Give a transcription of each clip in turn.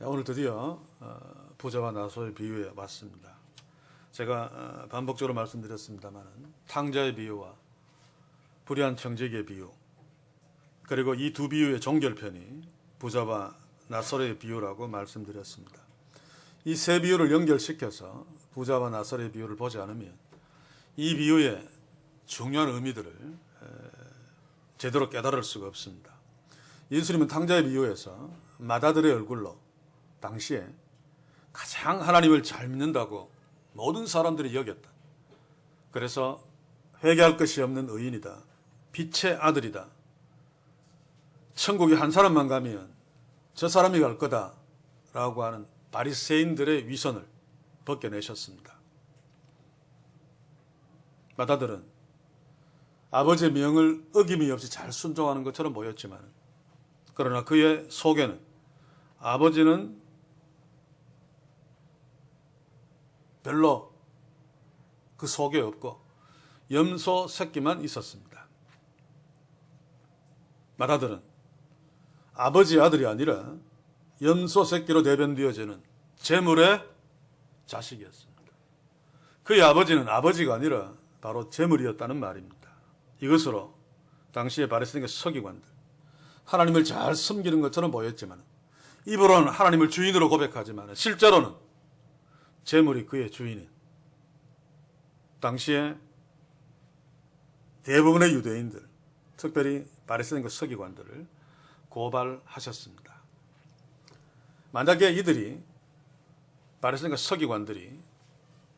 오늘 드디어 부자와 나소의 비유에 왔습니다. 제가 반복적으로 말씀드렸습니다만 탕자의 비유와 불의한 청지기의 비유, 그리고 이 두 비유의 종결편이 부자와 나사로의 비유라고 말씀드렸습니다. 이 세 비유를 연결시켜서 부자와 나사로의 비유를 보지 않으면 이 비유의 중요한 의미들을 제대로 깨달을 수가 없습니다. 예수님은 탕자의 비유에서 마다들의 얼굴로 당시에 가장 하나님을 잘 믿는다고 모든 사람들이 여겼다. 그래서 회개할 것이 없는 의인이다. 빛의 아들이다. 천국에 한 사람만 가면 저 사람이 갈 거다 라고 하는 바리새인들의 위선을 벗겨내셨습니다. 마다들은 아버지의 명을 어김이 없이 잘 순종하는 것처럼 보였지만, 그러나 그의 속에는 아버지는 별로 그 속에 없고 염소 새끼만 있었습니다. 마다들은 아버지의 아들이 아니라 염소 새끼로 대변되어지는 재물의 자식이었습니다. 그의 아버지는 아버지가 아니라 바로 재물이었다는 말입니다. 이것으로 당시의 바리새인과 서기관들, 하나님을 잘 섬기는 것처럼 보였지만, 입으로는 하나님을 주인으로 고백하지만 실제로는 재물이 그의 주인인 당시에 대부분의 유대인들, 특별히 바리새인과 서기관들을 고발하셨습니다. 만약에 이들이, 바리새인과 서기관들이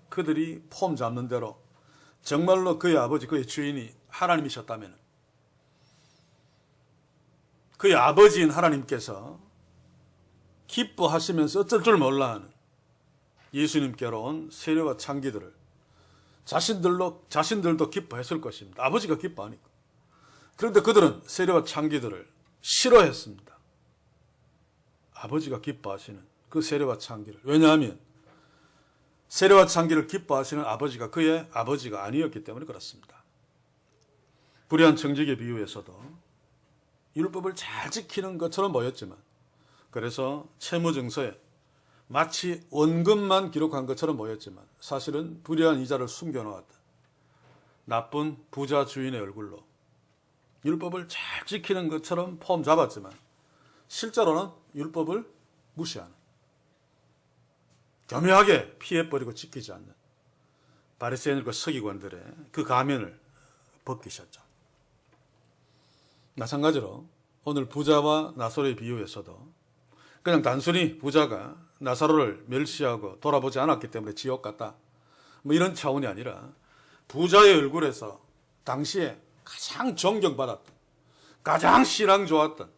그들이 폼 잡는 대로 정말로 그의 아버지, 그의 주인이 하나님이셨다면 그의 아버지인 하나님께서 기뻐하시면서 어쩔 줄 몰라 하는 예수님께로 온 세례와 창기들을 자신들도 기뻐했을 것입니다. 아버지가 기뻐하니까. 그런데 그들은 세례와 창기들을 싫어했습니다. 아버지가 기뻐하시는 그 세례와 창기를. 왜냐하면 세례와 창기를 기뻐하시는 아버지가 그의 아버지가 아니었기 때문에 그렇습니다. 불의한 청지기의 비유에서도 율법을 잘 지키는 것처럼 보였지만, 그래서 채무증서에 마치 원금만 기록한 것처럼 보였지만 사실은 불의한 이자를 숨겨놓았다. 나쁜 부자 주인의 얼굴로 율법을 잘 지키는 것처럼 폼 잡았지만 실제로는 율법을 무시하는, 교묘하게 피해버리고 지키지 않는 바리새인들과 서기관들의 그 가면을 벗기셨죠. 마찬가지로 오늘 부자와 나사로의 비유에서도 그냥 단순히 부자가 나사로를 멸시하고 돌아보지 않았기 때문에 지옥 갔다, 이런 차원이 아니라 부자의 얼굴에서 당시에 가장 존경받았던, 가장 신앙 좋았던,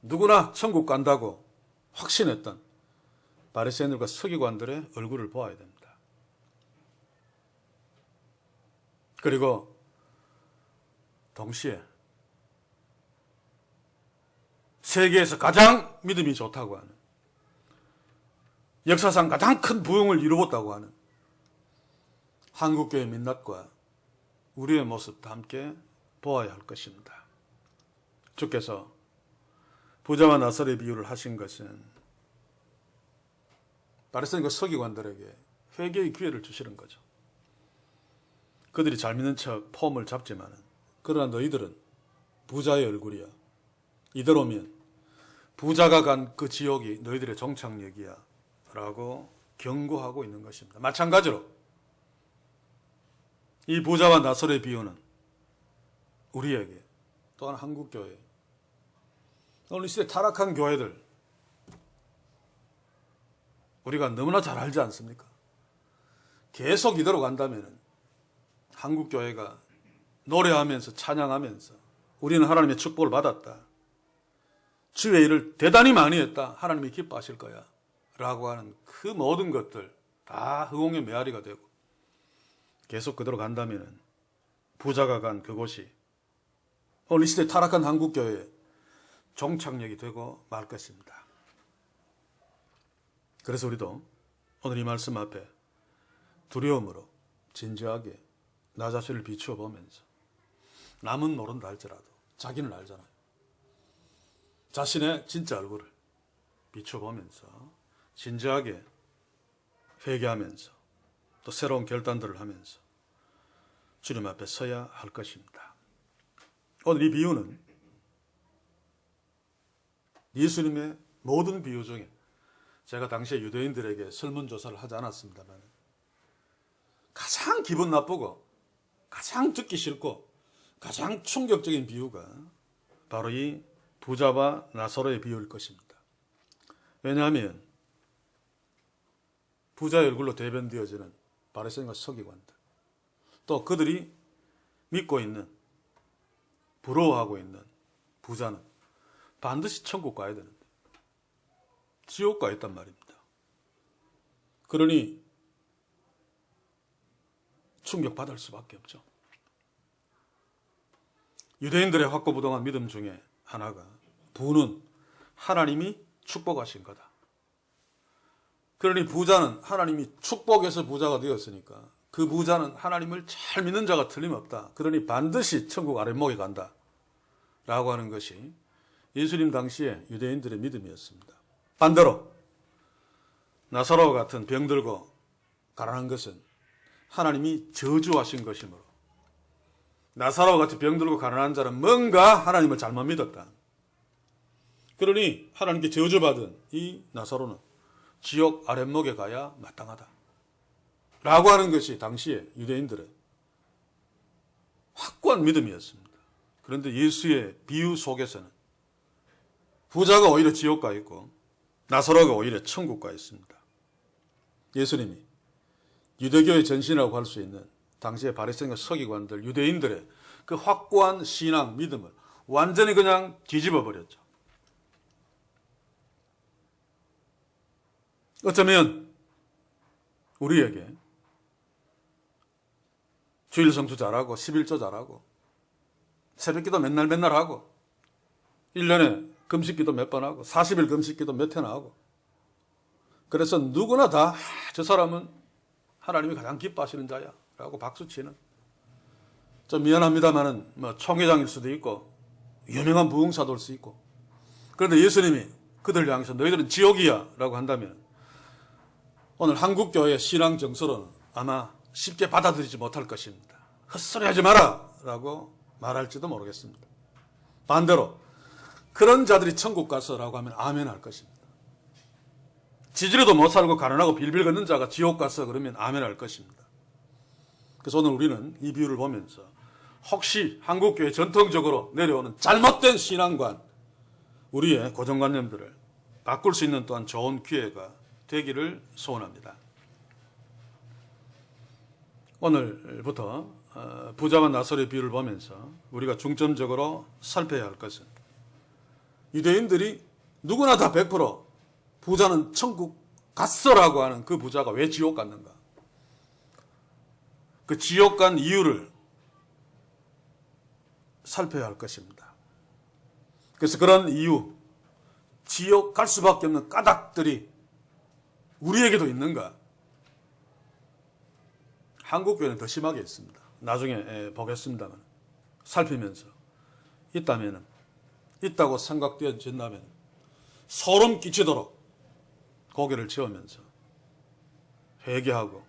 누구나 천국 간다고 확신했던 바리새인들과 서기관들의 얼굴을 보아야 됩니다. 그리고 동시에 세계에서 가장 믿음이 좋다고 하는, 역사상 가장 큰 부흥을 이루었다고 하는 한국교회 민낯과 우리의 모습도 함께 보아야 할 것입니다. 주께서 부자와 나사로의 비유를 하신 것은 바리새인과 서기관들에게 회개의 기회를 주시는 거죠. 그들이 잘 믿는 척 폼을 잡지만, 그러나 너희들은 부자의 얼굴이야. 이대로면 부자가 간 그 지옥이 너희들의 종착역이야 라고 경고하고 있는 것입니다. 마찬가지로 이 부자와 나사로의 비유는 우리에게, 또한 한국교회, 오늘 이 시대 타락한 교회들, 우리가 너무나 잘 알지 않습니까? 계속 이대로 간다면 한국교회가 노래하면서 찬양하면서 우리는 하나님의 축복을 받았다, 주의 일을 대단히 많이 했다, 하나님이 기뻐하실 거야 라고 하는 그 모든 것들 다 허공의 메아리가 되고 계속 그대로 간다면 부자가 간 그곳이 오늘 이 시대 타락한 한국교회의 종착역이 되고 말 것입니다. 그래서 우리도 오늘 이 말씀 앞에 두려움으로 진지하게 나 자신을 비추어 보면서, 남은 모른다 할지라도 자기는 알잖아요. 자신의 진짜 얼굴을, 비춰보면서 진지하게 회개하면서 또 새로운 결단들을 하면서 주님 앞에 서야 할 것입니다. 오늘 이 비유는 예수님의 모든 비유 중에 제가 당시에 유대인들에게 설문조사를 하지 않았습니다만 가장 기분 나쁘고 가장 듣기 싫고 가장 충격적인 비유가 바로 이 부자와 나사로의 비유일 것입니다. 왜냐하면 부자의 얼굴로 대변되어지는 바리새인과 서기관들, 또 그들이 믿고 있는, 부러워하고 있는 부자는 반드시 천국 가야 되는데 지옥 가 있단 말입니다. 그러니 충격받을 수밖에 없죠. 유대인들의 확고부동한 믿음 중에 하나가 부는 하나님이 축복하신 거다. 그러니 부자는 하나님이 축복해서 부자가 되었으니까 그 부자는 하나님을 잘 믿는 자가 틀림없다. 그러니 반드시 천국 아랫목에 간다. 라고 하는 것이 예수님 당시의 유대인들의 믿음이었습니다. 반대로 나사로와 같은 병들고 가난한 것은 하나님이 저주하신 것이므로 나사로와 같이 병들고 가난한 자는 뭔가 하나님을 잘못 믿었다. 그러니 하나님께 저주받은 이 나사로는 지옥 아랫목에 가야 마땅하다. 라고 하는 것이 당시에 유대인들의 확고한 믿음이었습니다. 그런데 예수의 비유 속에서는 부자가 오히려 지옥 가 있고 나사로가 오히려 천국 가 있습니다. 예수님이 유대교의 전신이라고 할 수 있는 당시의 바리새인과 서기관들, 유대인들의 그 확고한 신앙, 믿음을 완전히 그냥 뒤집어 버렸죠. 어쩌면 우리에게 주일 성수 잘하고 11조 잘하고 새벽기도 맨날 하고 1년에 금식기도 몇 번 하고 40일 금식기도 몇 회나 하고 그래서 누구나 다 저 사람은 하나님이 가장 기뻐하시는 자야 라고 박수치는, 좀 미안합니다만은 뭐 총회장일 수도 있고 유명한 부흥사도일 수 있고, 그런데 예수님이 그들 향해서 너희들은 지옥이야 라고 한다면 오늘 한국교회의 신앙 정서로는 아마 쉽게 받아들이지 못할 것입니다. 헛소리 하지 마라 라고 말할지도 모르겠습니다. 반대로 그런 자들이 천국 가서 라고 하면 아멘 할 것입니다. 지지로도 못 살고 가난하고 빌빌 걷는 자가 지옥 가서 그러면 아멘 할 것입니다. 그래서 오늘 우리는 이 비유를 보면서 혹시 한국교회 전통적으로 내려오는 잘못된 신앙관, 우리의 고정관념들을 바꿀 수 있는 또한 좋은 기회가 되기를 소원합니다. 오늘부터 부자와 나사로의 비유를 보면서 우리가 중점적으로 살펴야 할 것은 유대인들이 누구나 다 100% 부자는 천국 갔어라고 하는 그 부자가 왜 지옥 갔는가? 그 지옥 간 이유를 살펴야 할 것입니다. 그래서 그런 이유, 지옥 갈 수밖에 없는 까닭들이 우리에게도 있는가? 한국교회는 더 심하게 있습니다. 나중에 보겠습니다만 살피면서 있다고 생각되어진다면 소름 끼치도록 고개를 치우면서 회개하고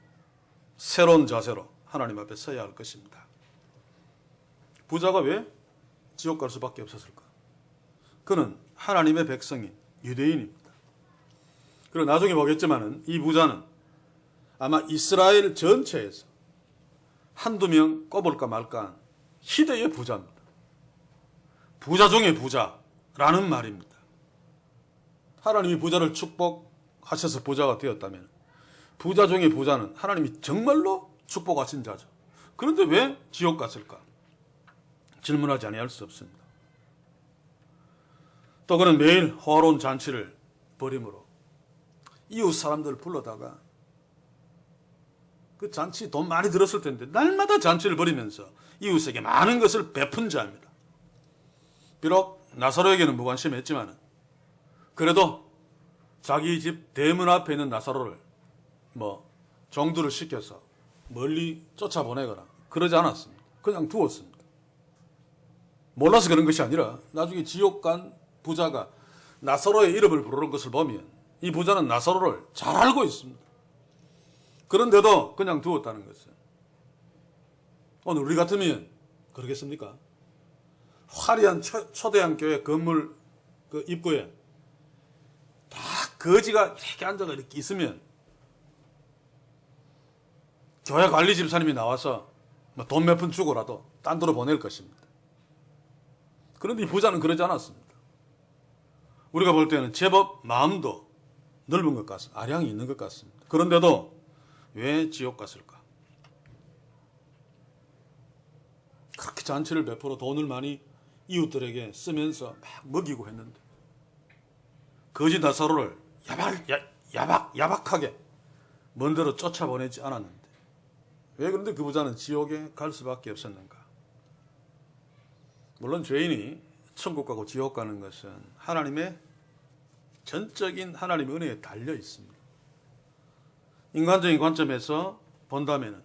새로운 자세로 하나님 앞에 서야 할 것입니다. 부자가 왜 지옥 갈 수밖에 없었을까? 그는 하나님의 백성인 유대인입니다. 그리고 나중에 보겠지만은 이 부자는 아마 이스라엘 전체에서 한두 명 꼽을까 말까 희대의 부자입니다. 부자 중의 부자라는 말입니다. 하나님이 부자를 축복하셔서 부자가 되었다면 부자 중의 부자는 하나님이 정말로 축복하신 자죠. 그런데 왜 지옥 갔을까? 질문하지 아니할 수 없습니다. 또 그는 매일 호화로운 잔치를 벌임으로 이웃 사람들을 불러다가 그 잔치 돈 많이 들었을 텐데 날마다 잔치를 벌이면서 이웃에게 많은 것을 베푼 자입니다. 비록 나사로에게는 무관심했지만 그래도 자기 집 대문 앞에 있는 나사로를 정두를 시켜서 멀리 쫓아보내거나 그러지 않았습니다. 그냥 두었습니다. 몰라서 그런 것이 아니라 나중에 지옥 간 부자가 나사로의 이름을 부르는 것을 보면 이 부자는 나사로를 잘 알고 있습니다. 그런데도 그냥 두었다는 것은, 오늘 우리 같으면 그러겠습니까? 화려한 초대형 교회 건물 그 입구에 다 거지가 이렇게 앉아가 이렇게 있으면 교회 관리 집사님이 나와서 돈 몇 푼 주고라도 딴 데로 보낼 것입니다. 그런데 이 부자는 그러지 않았습니다. 우리가 볼 때는 제법 마음도 넓은 것 같습니다. 아량이 있는 것 같습니다. 그런데도 왜 지옥 갔을까? 그렇게 잔치를 베풀어 돈을 많이 이웃들에게 쓰면서 막 먹이고 했는데 거지 나사로를 야박하게 먼데로 쫓아보내지 않았는데 왜 그런데 그 부자는 지옥에 갈 수밖에 없었는가? 물론 죄인이 천국 가고 지옥 가는 것은 하나님의 전적인 하나님의 은혜에 달려 있습니다. 인간적인 관점에서 본다면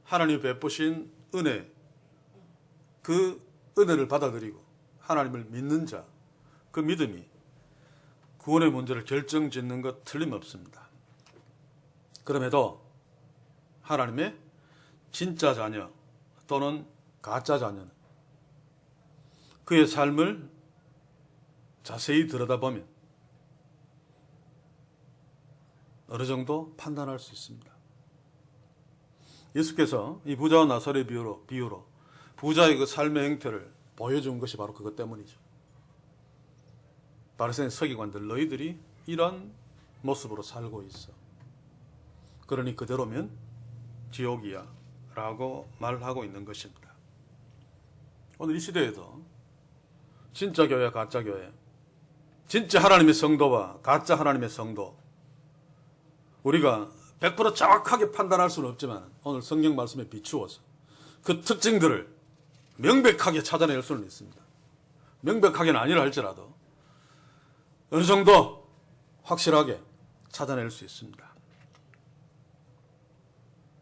하나님이 베푸신 은혜, 그 은혜를 받아들이고 하나님을 믿는 자, 그 믿음이 구원의 문제를 결정짓는 것 틀림없습니다. 그럼에도 하나님의 진짜 자녀 또는 가짜 자녀는 그의 삶을 자세히 들여다보면 어느 정도 판단할 수 있습니다. 예수께서 이 부자와 나사로의 비유로 부자의 그 삶의 행태를 보여준 것이 바로 그것 때문이죠. 바리새인 서기관들, 너희들이 이런 모습으로 살고 있어. 그러니 그대로면 지옥이야 라고 말하고 있는 것입니다. 오늘 이 시대에도 진짜 교회, 가짜 교회, 진짜 하나님의 성도와 가짜 하나님의 성도, 우리가 100% 정확하게 판단할 수는 없지만 오늘 성경 말씀에 비추어서 그 특징들을 명백하게 찾아낼 수는 있습니다. 명백하게는 아니라 할지라도 어느 정도 확실하게 찾아낼 수 있습니다.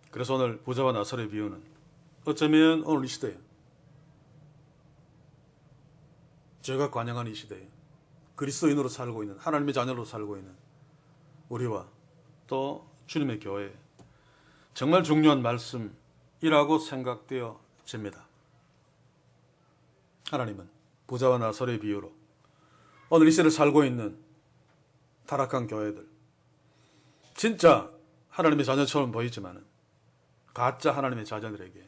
그래서 오늘 부자와 나사로의 비유는 어쩌면 오늘 이 시대에, 죄가 관영한 이 시대에 그리스도인으로 살고 있는, 하나님의 자녀로 살고 있는 우리와 또 주님의 교회, 정말 중요한 말씀이라고 생각되어집니다. 하나님은 부자와 나사로의 비유로 오늘 이 시대를 살고 있는 타락한 교회들, 진짜 하나님의 자녀처럼 보이지만 가짜 하나님의 자녀들에게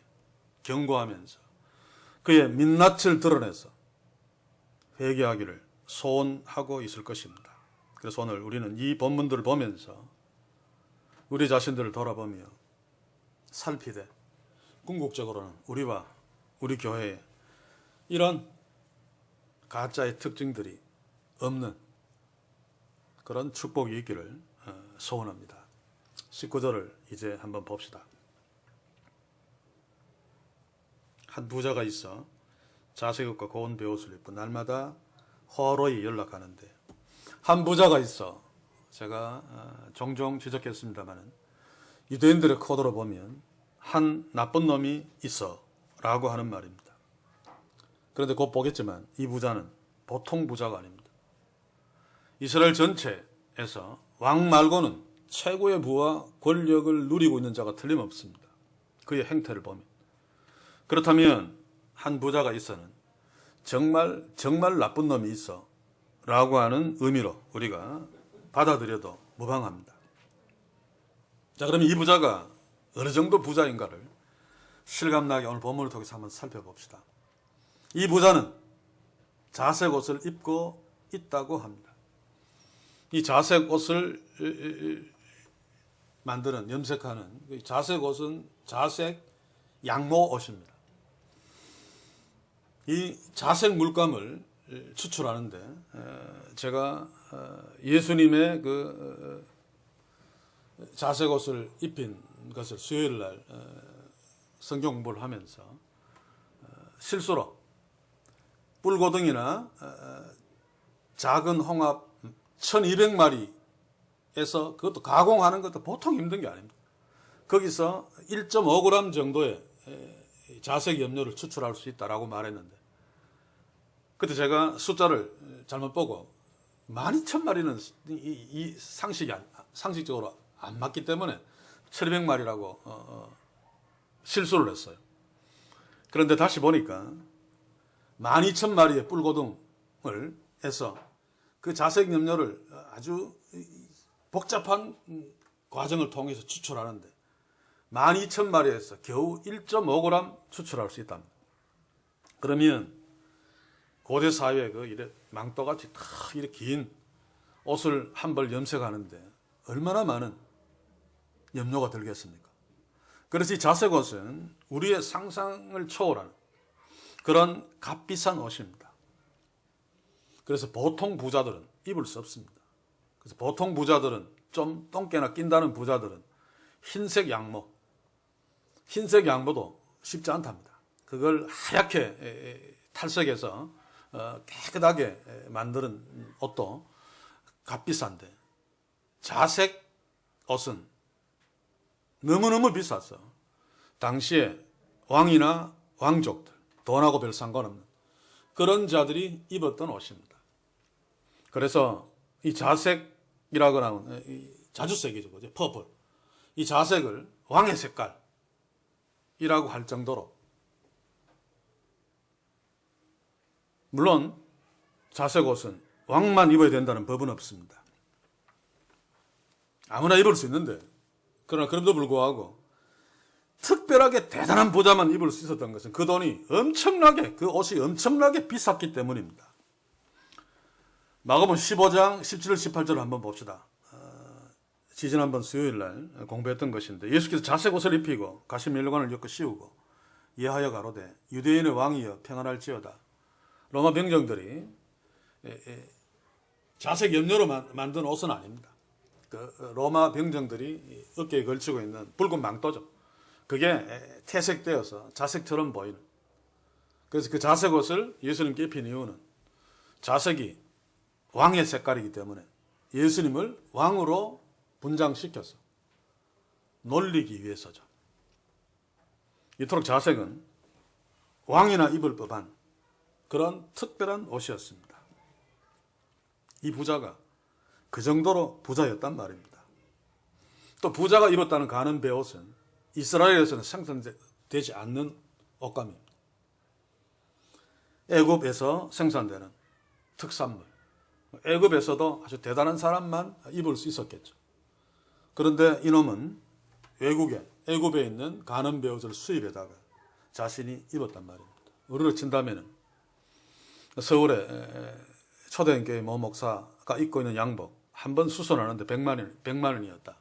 경고하면서 그의 민낯을 드러내서 회개하기를 소원하고 있을 것입니다. 그래서 오늘 우리는 이 본문들을 보면서 우리 자신들을 돌아보며 살피되 궁극적으로는 우리와 우리 교회에 이런 가짜의 특징들이 없는 그런 축복이 있기를 소원합니다. 19절을 이제 한번 봅시다. 한 부자가 있어 자색옷과 고운 베옷을 입고 날마다 호로히 연락하는데, 한 부자가 있어, 제가 종종 지적했습니다만 유대인들의 코드로 보면 한 나쁜 놈이 있어 라고 하는 말입니다. 그런데 곧 보겠지만 이 부자는 보통 부자가 아닙니다. 이스라엘 전체에서 왕 말고는 최고의 부와 권력을 누리고 있는 자가 틀림없습니다. 그의 행태를 보면. 그렇다면 한 부자가 있어는 정말 나쁜 놈이 있어 라고 하는 의미로 우리가 받아들여도 무방합니다. 자, 그러면 이 부자가 어느 정도 부자인가를 실감나게 오늘 본문을 통해서 한번 살펴봅시다. 이 부자는 자색 옷을 입고 있다고 합니다. 이 자색 옷을 만드는, 염색하는 자색 옷은 자색 양모 옷입니다. 이 자색 물감을 추출하는데 제가 예수님의 그 자색 옷을 입힌 것을 수요일 날 성경 공부를 하면서 실수로 뿔고등이나 작은 홍합 1200마리에서 그것도 가공하는 것도 보통 힘든 게 아닙니다. 거기서 1.5g 정도의 자색 염료를 추출할 수 있다라고 말했는데, 그때 제가 숫자를 잘못 보고 12,000마리는 이 상식적으로 안 맞기 때문에 1,200마리라고 실수를 했어요. 그런데 다시 보니까 12,000마리의 뿔고등을 해서 그 자색 염료를 아주 복잡한 과정을 통해서 추출하는데 12,000마리에서 겨우 1.5g 추출할 수 있답니다. 그러면 고대 사회에 그 이래 망토같이 탁 이렇게 긴 옷을 한 벌 염색하는데 얼마나 많은 염료가 들겠습니까? 그래서 이 자색 옷은 우리의 상상을 초월하는 그런 값비싼 옷입니다. 그래서 보통 부자들은 입을 수 없습니다. 그래서 보통 부자들은 좀 똥개나 낀다는 부자들은 흰색 양모도 쉽지 않답니다. 그걸 하얗게 탈색해서 깨끗하게 만드는 옷도 값비싼데 자색 옷은 너무너무 비싸서 당시에 왕이나 왕족들, 돈하고 별 상관없는 그런 자들이 입었던 옷입니다. 그래서 이 자색이라고 나오는 이 자주색이죠, 그죠? 퍼플. 이 자색을 왕의 색깔이라고 할 정도로, 물론 자색 옷은 왕만 입어야 된다는 법은 없습니다. 아무나 입을 수 있는데, 그러나 그럼에도 불구하고 특별하게 대단한 부자만 입을 수 있었던 것은 그 돈이 엄청나게, 그 옷이 엄청나게 비쌌기 때문입니다. 마가복음 15장 17절 18절을 한번 봅시다. 지난번 수요일날 공부했던 것인데, 예수께서 자색 옷을 입히고 가시 멜로관을 엮어 씌우고 예하여 가로되 유대인의 왕이여 평안할지어다. 로마 병정들이 자색 염료로 만든 옷은 아닙니다. 그 로마 병정들이 어깨에 걸치고 있는 붉은 망토죠. 그게 태색되어서 자색처럼 보이는. 그래서 그 자색 옷을 예수님께 입힌 이유는 자색이 왕의 색깔이기 때문에 예수님을 왕으로 분장시켜서 놀리기 위해서죠. 이토록 자색은 왕이나 입을 법한 그런 특별한 옷이었습니다. 이 부자가 그 정도로 부자였단 말입니다. 또 부자가 입었다는 가는 베옷은 이스라엘에서는 생산되지 않는 옷감입니다. 애굽에서 생산되는 특산물. 애굽에서도 아주 대단한 사람만 입을 수 있었겠죠. 그런데 이놈은 애굽에 있는 가는 베옷을 수입해다가 자신이 입었단 말입니다. 우리로 친다면은 서울에 초대교회 모 목사가 입고 있는 양복 한 번 수선하는데 100만 원이었다.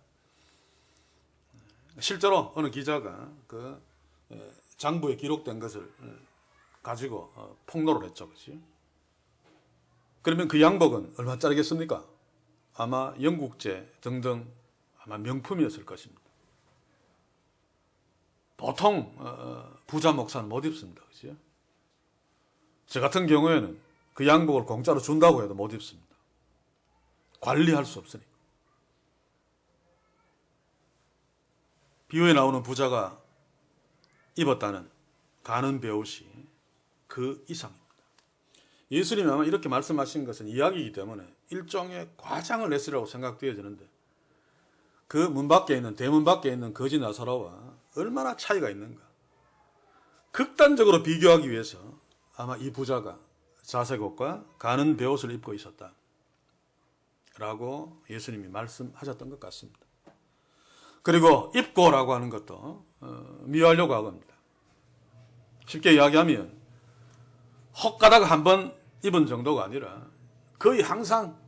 실제로 어느 기자가 그 장부에 기록된 것을 가지고 폭로를 했죠. 그렇지? 그러면 그 양복은 얼마짜리겠습니까? 아마 영국제 등등 아마 명품이었을 것입니다. 보통 부자 목사는 못 입습니다. 그렇죠? 저 같은 경우에는 그 양복을 공짜로 준다고 해도 못 입습니다. 관리할 수 없으니까. 비유에 나오는 부자가 입었다는 가는 베옷이 그 이상입니다. 예수님이 아마 이렇게 말씀하신 것은 이야기이기 때문에 일종의 과장을 했으리라고 생각되어지는데, 그 문 밖에 있는, 대문 밖에 있는 거지 나사로와 얼마나 차이가 있는가. 극단적으로 비교하기 위해서 아마 이 부자가 자색 옷과 가는 베옷을 입고 있었다 라고 예수님이 말씀하셨던 것 같습니다. 그리고 입고라고 하는 것도 미워하려고 합니다. 쉽게 이야기하면 헛가다가 한 번 입은 정도가 아니라 거의 항상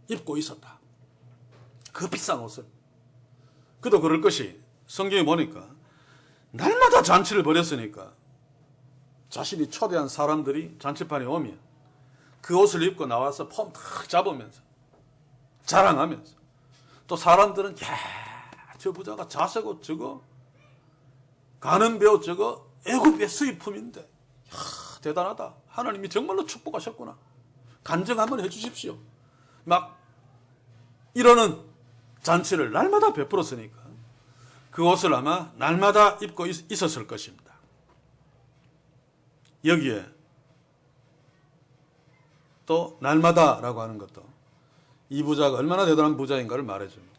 입고 있었다. 그 비싼 옷을. 그도 그럴 것이, 성경에 보니까 날마다 잔치를 벌였으니까 자신이 초대한 사람들이 잔치판에 오면 그 옷을 입고 나와서 폼 탁 잡으면서 자랑하면서, 또 사람들은 저 부자가 자색 옷 저거 가는 베옷 저거 애굽의 수입품인데 대단하다. 하나님이 정말로 축복하셨구나. 간증 한번 해주십시오. 막 이러는 잔치를 날마다 베풀었으니까 그 옷을 아마 날마다 입고 있었을 것입니다. 여기에 또 날마다라고 하는 것도 이 부자가 얼마나 대단한 부자인가를 말해줍니다.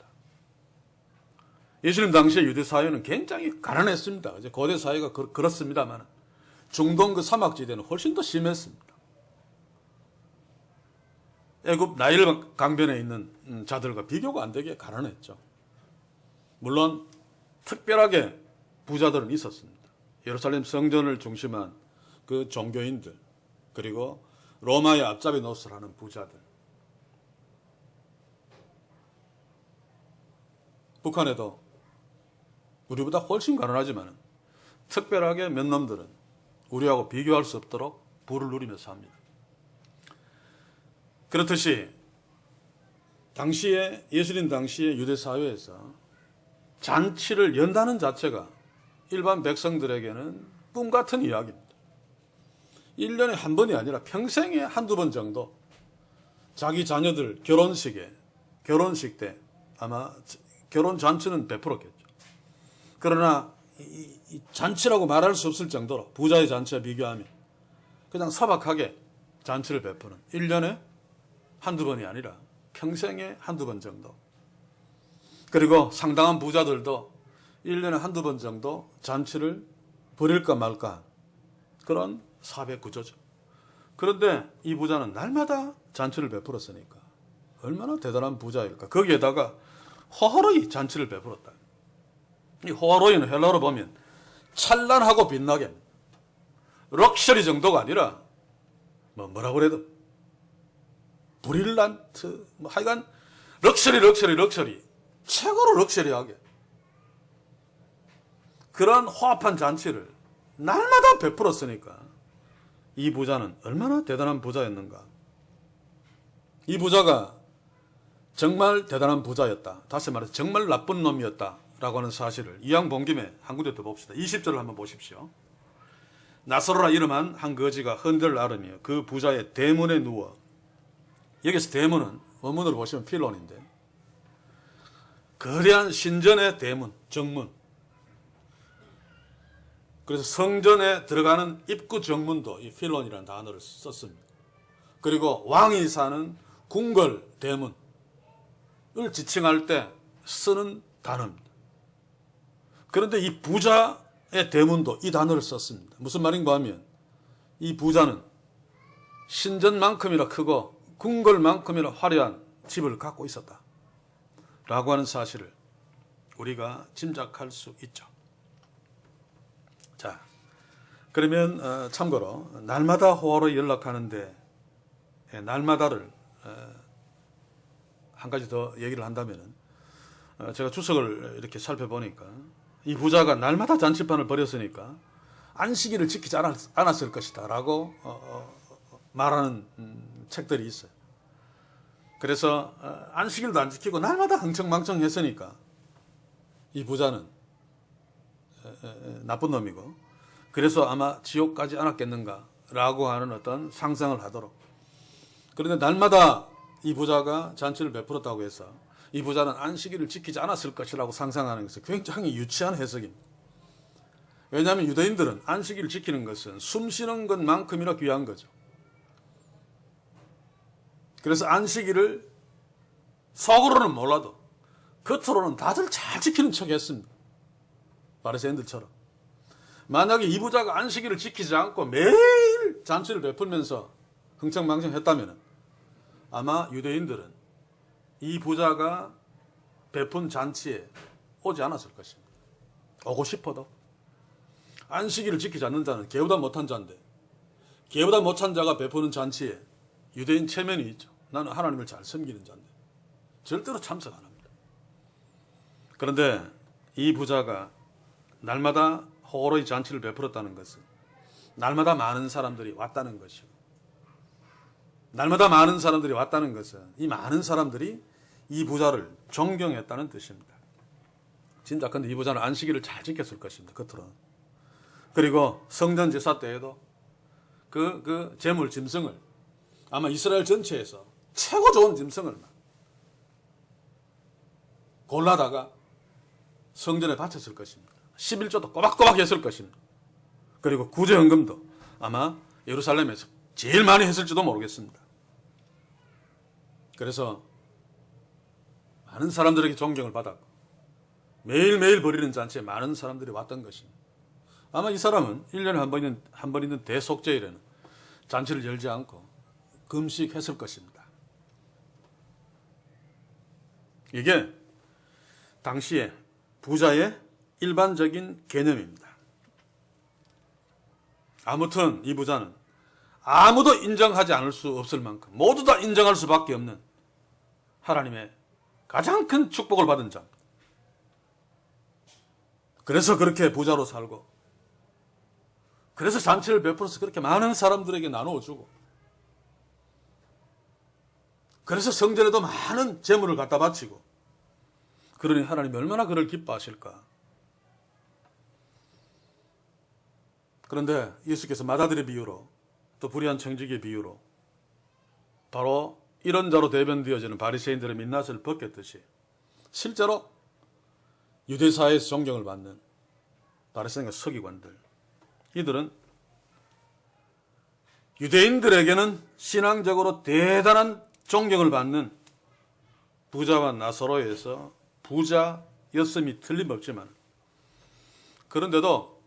예수님 당시의 유대 사회는 굉장히 가난했습니다. 이제 고대 사회가 그렇습니다만 중동 그 사막지대는 훨씬 더 심했습니다. 애굽 나일 강변에 있는 자들과 비교가 안 되게 가난했죠. 물론 특별하게 부자들은 있었습니다. 예루살렘 성전을 중심한 그 종교인들, 그리고 로마의 앞잡이 노릇을 하는 부자들. 북한에도 우리보다 훨씬 가난하지만 특별하게 몇 놈들은 우리하고 비교할 수 없도록 부를 누리며 삽니다. 그렇듯이 예수님 당시의 유대 사회에서 잔치를 연다는 자체가 일반 백성들에게는 꿈 같은 이야기입니다. 1년에 한 번이 아니라 평생에 한두 번 정도 자기 자녀들 결혼식 때 아마 결혼 잔치는 베풀었겠죠. 그러나 이 잔치라고 말할 수 없을 정도로 부자의 잔치와 비교하면 그냥 소박하게 잔치를 베푸는 1년에 한두 번이 아니라 평생에 한두 번 정도. 그리고 상당한 부자들도 1년에 한두 번 정도 잔치를 벌일까 말까 그런 사회 구조죠. 그런데 이 부자는 날마다 잔치를 베풀었으니까 얼마나 대단한 부자일까. 거기에다가 호호로이 잔치를 베풀었다. 이 호호로이는 헬라어로 보면 찬란하고 빛나게 럭셔리 정도가 아니라 뭐라고 그래도 브릴란트 하여간 럭셔리 최고로 럭셔리하게 그런 호합한 잔치를 날마다 베풀었으니까 이 부자는 얼마나 대단한 부자였는가. 이 부자가 정말 대단한 부자였다. 다시 말해서 정말 나쁜 놈이었다라고 하는 사실을 이왕 본 김에 한 군데 더 봅시다. 20절을 한번 보십시오. 나사로라 이름한 한 거지가 흔들 나르며 그 부자의 대문에 누워. 여기서 대문은 원문으로 보시면 필론인데 거대한 신전의 대문, 정문. 그래서 성전에 들어가는 입구 정문도 이 필론이라는 단어를 썼습니다. 그리고 왕이 사는 궁궐 대문을 지칭할 때 쓰는 단어입니다. 그런데 이 부자의 대문도 이 단어를 썼습니다. 무슨 말인가 하면 이 부자는 신전만큼이나 크고 궁궐만큼이나 화려한 집을 갖고 있었다 라고 하는 사실을 우리가 짐작할 수 있죠. 자, 그러면 참고로 날마다 호화로 연락하는데 날마다를 한 가지 더 얘기를 한다면 제가 주석을 이렇게 살펴보니까 이 부자가 날마다 잔치판을 벌였으니까 안식일을 지키지 않았을 것이다 라고 말하는 책들이 있어요. 그래서 안식일도 안 지키고 날마다 흥청망청 했으니까 이 부자는 나쁜 놈이고 그래서 아마 지옥 가지 않았겠는가 라고 하는 어떤 상상을 하도록. 그런데 날마다 이 부자가 잔치를 베풀었다고 해서 이 부자는 안식일을 지키지 않았을 것이라고 상상하는 것은 굉장히 유치한 해석입니다. 왜냐하면 유대인들은 안식일을 지키는 것은 숨 쉬는 것만큼이나 귀한 거죠. 그래서 안식일을 속으로는 몰라도 겉으로는 다들 잘 지키는 척 했습니다. 바리새인들처럼. 만약에 이 부자가 안식일을 지키지 않고 매일 잔치를 베풀면서 흥청망청 했다면 아마 유대인들은 이 부자가 베푼 잔치에 오지 않았을 것입니다. 오고 싶어도. 안식일을 지키지 않는 자는 개보다 못한 자인데 개보다 못한 자가 베푸는 잔치에 유대인 체면이 있죠. 나는 하나님을 잘 섬기는 자인데 절대로 참석 안 합니다. 그런데 이 부자가 날마다 호로의 잔치를 베풀었다는 것은 날마다 많은 사람들이 왔다는 것이고 날마다 많은 사람들이 왔다는 것은 이 많은 사람들이 이 부자를 존경했다는 뜻입니다. 진짜 근데 이 부자는 안식일을 잘 지켰을 것입니다. 겉으로는. 그리고 성전 제사 때에도 그 제물 짐승을 아마 이스라엘 전체에서 최고 좋은 짐승을 골라다가 성전에 바쳤을 것입니다. 11조도 꼬박꼬박 했을 것입니다. 그리고 구제헌금도 아마 예루살렘에서 제일 많이 했을지도 모르겠습니다. 그래서 많은 사람들에게 존경을 받았고 매일매일 벌이는 잔치에 많은 사람들이 왔던 것입니다. 아마 이 사람은 1년에 한 번 있는 대속죄일에는 잔치를 열지 않고 금식했을 것입니다. 이게 당시에 부자의 일반적인 개념입니다. 아무튼 이 부자는 아무도 인정하지 않을 수 없을 만큼 모두 다 인정할 수밖에 없는 하나님의 가장 큰 축복을 받은 자. 그래서 그렇게 부자로 살고, 그래서 잔치를 베풀어서 그렇게 많은 사람들에게 나누어주고, 그래서 성전에도 많은 재물을 갖다 바치고, 그러니 하나님이 얼마나 그를 기뻐하실까. 그런데 예수께서 마다들의 비유로, 또 불의한 청지기의 비유로 바로 이런 자로 대변되어지는 바리새인들의 민낯을 벗겼듯이 실제로 유대사회에서 존경을 받는 바리새인과 서기관들, 이들은 유대인들에게는 신앙적으로 대단한 존경을 받는 부자와 나사로에서 부자였음이 틀림없지만, 그런데도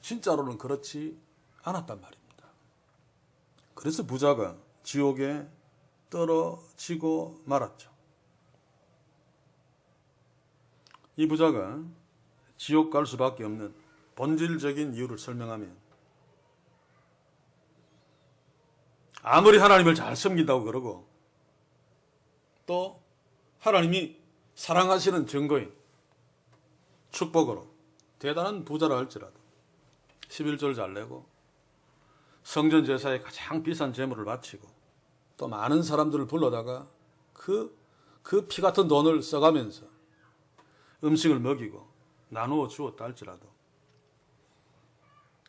진짜로는 그렇지 않았단 말입니다. 그래서 부자가 지옥에 떨어지고 말았죠. 이 부자가 지옥 갈 수밖에 없는 본질적인 이유를 설명하면, 아무리 하나님을 잘 섬긴다고 그러고 또 하나님이 사랑하시는 증거인 축복으로 대단한 부자라 할지라도 11조를 잘 내고 성전 제사에 가장 비싼 제물을 바치고 또 많은 사람들을 불러다가 그 피 같은 돈을 써가면서 음식을 먹이고 나누어 주었다 할지라도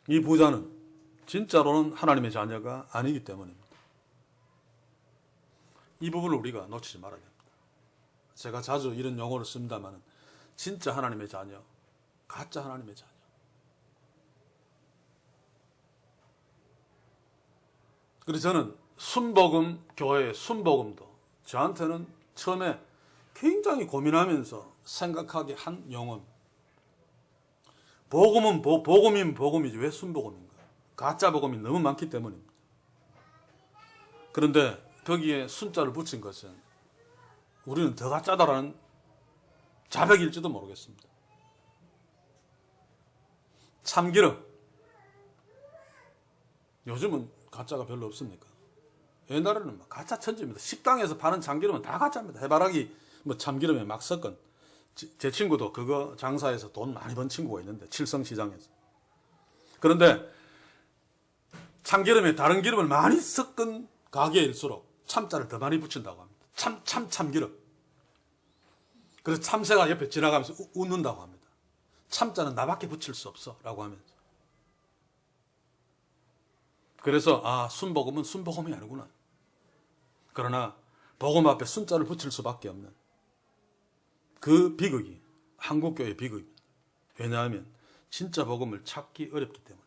이 부자는 진짜로는 하나님의 자녀가 아니기 때문입니다. 이 부분을 우리가 놓치지 말아야 됩니다. 제가 자주 이런 용어를 씁니다만 진짜 하나님의 자녀, 가짜 하나님의 자녀. 그래서 저는 순복음 교회의 순복음도 저한테는 처음에 굉장히 고민하면서 생각하게 한 용어입니다. 복음은 복음이면 복음이지 왜 순복음인가? 가짜 복음이 너무 많기 때문입니다. 그런데 거기에 순자를 붙인 것은 우리는 더 가짜다라는 자백일지도 모르겠습니다. 참기름. 요즘은 가짜가 별로 없습니까? 옛날에는 막 가짜 천지입니다. 식당에서 파는 참기름은 다 가짜입니다. 해바라기 참기름에 막 섞은. 제 친구도 그거 장사해서 돈 많이 번 친구가 있는데, 칠성시장에서. 그런데 참기름에 다른 기름을 많이 섞은 가게일수록 참자를 더 많이 붙인다고 합니다. 참기름. 그래서 참새가 옆에 지나가면서 웃는다고 합니다. 참자는 나밖에 붙일 수 없어 라고 하면서. 그래서 순복음은 순복음이 아니구나. 그러나 복음 앞에 순자를 붙일 수밖에 없는 그 비극이 한국교회의 비극입니다. 왜냐하면 진짜 복음을 찾기 어렵기 때문에.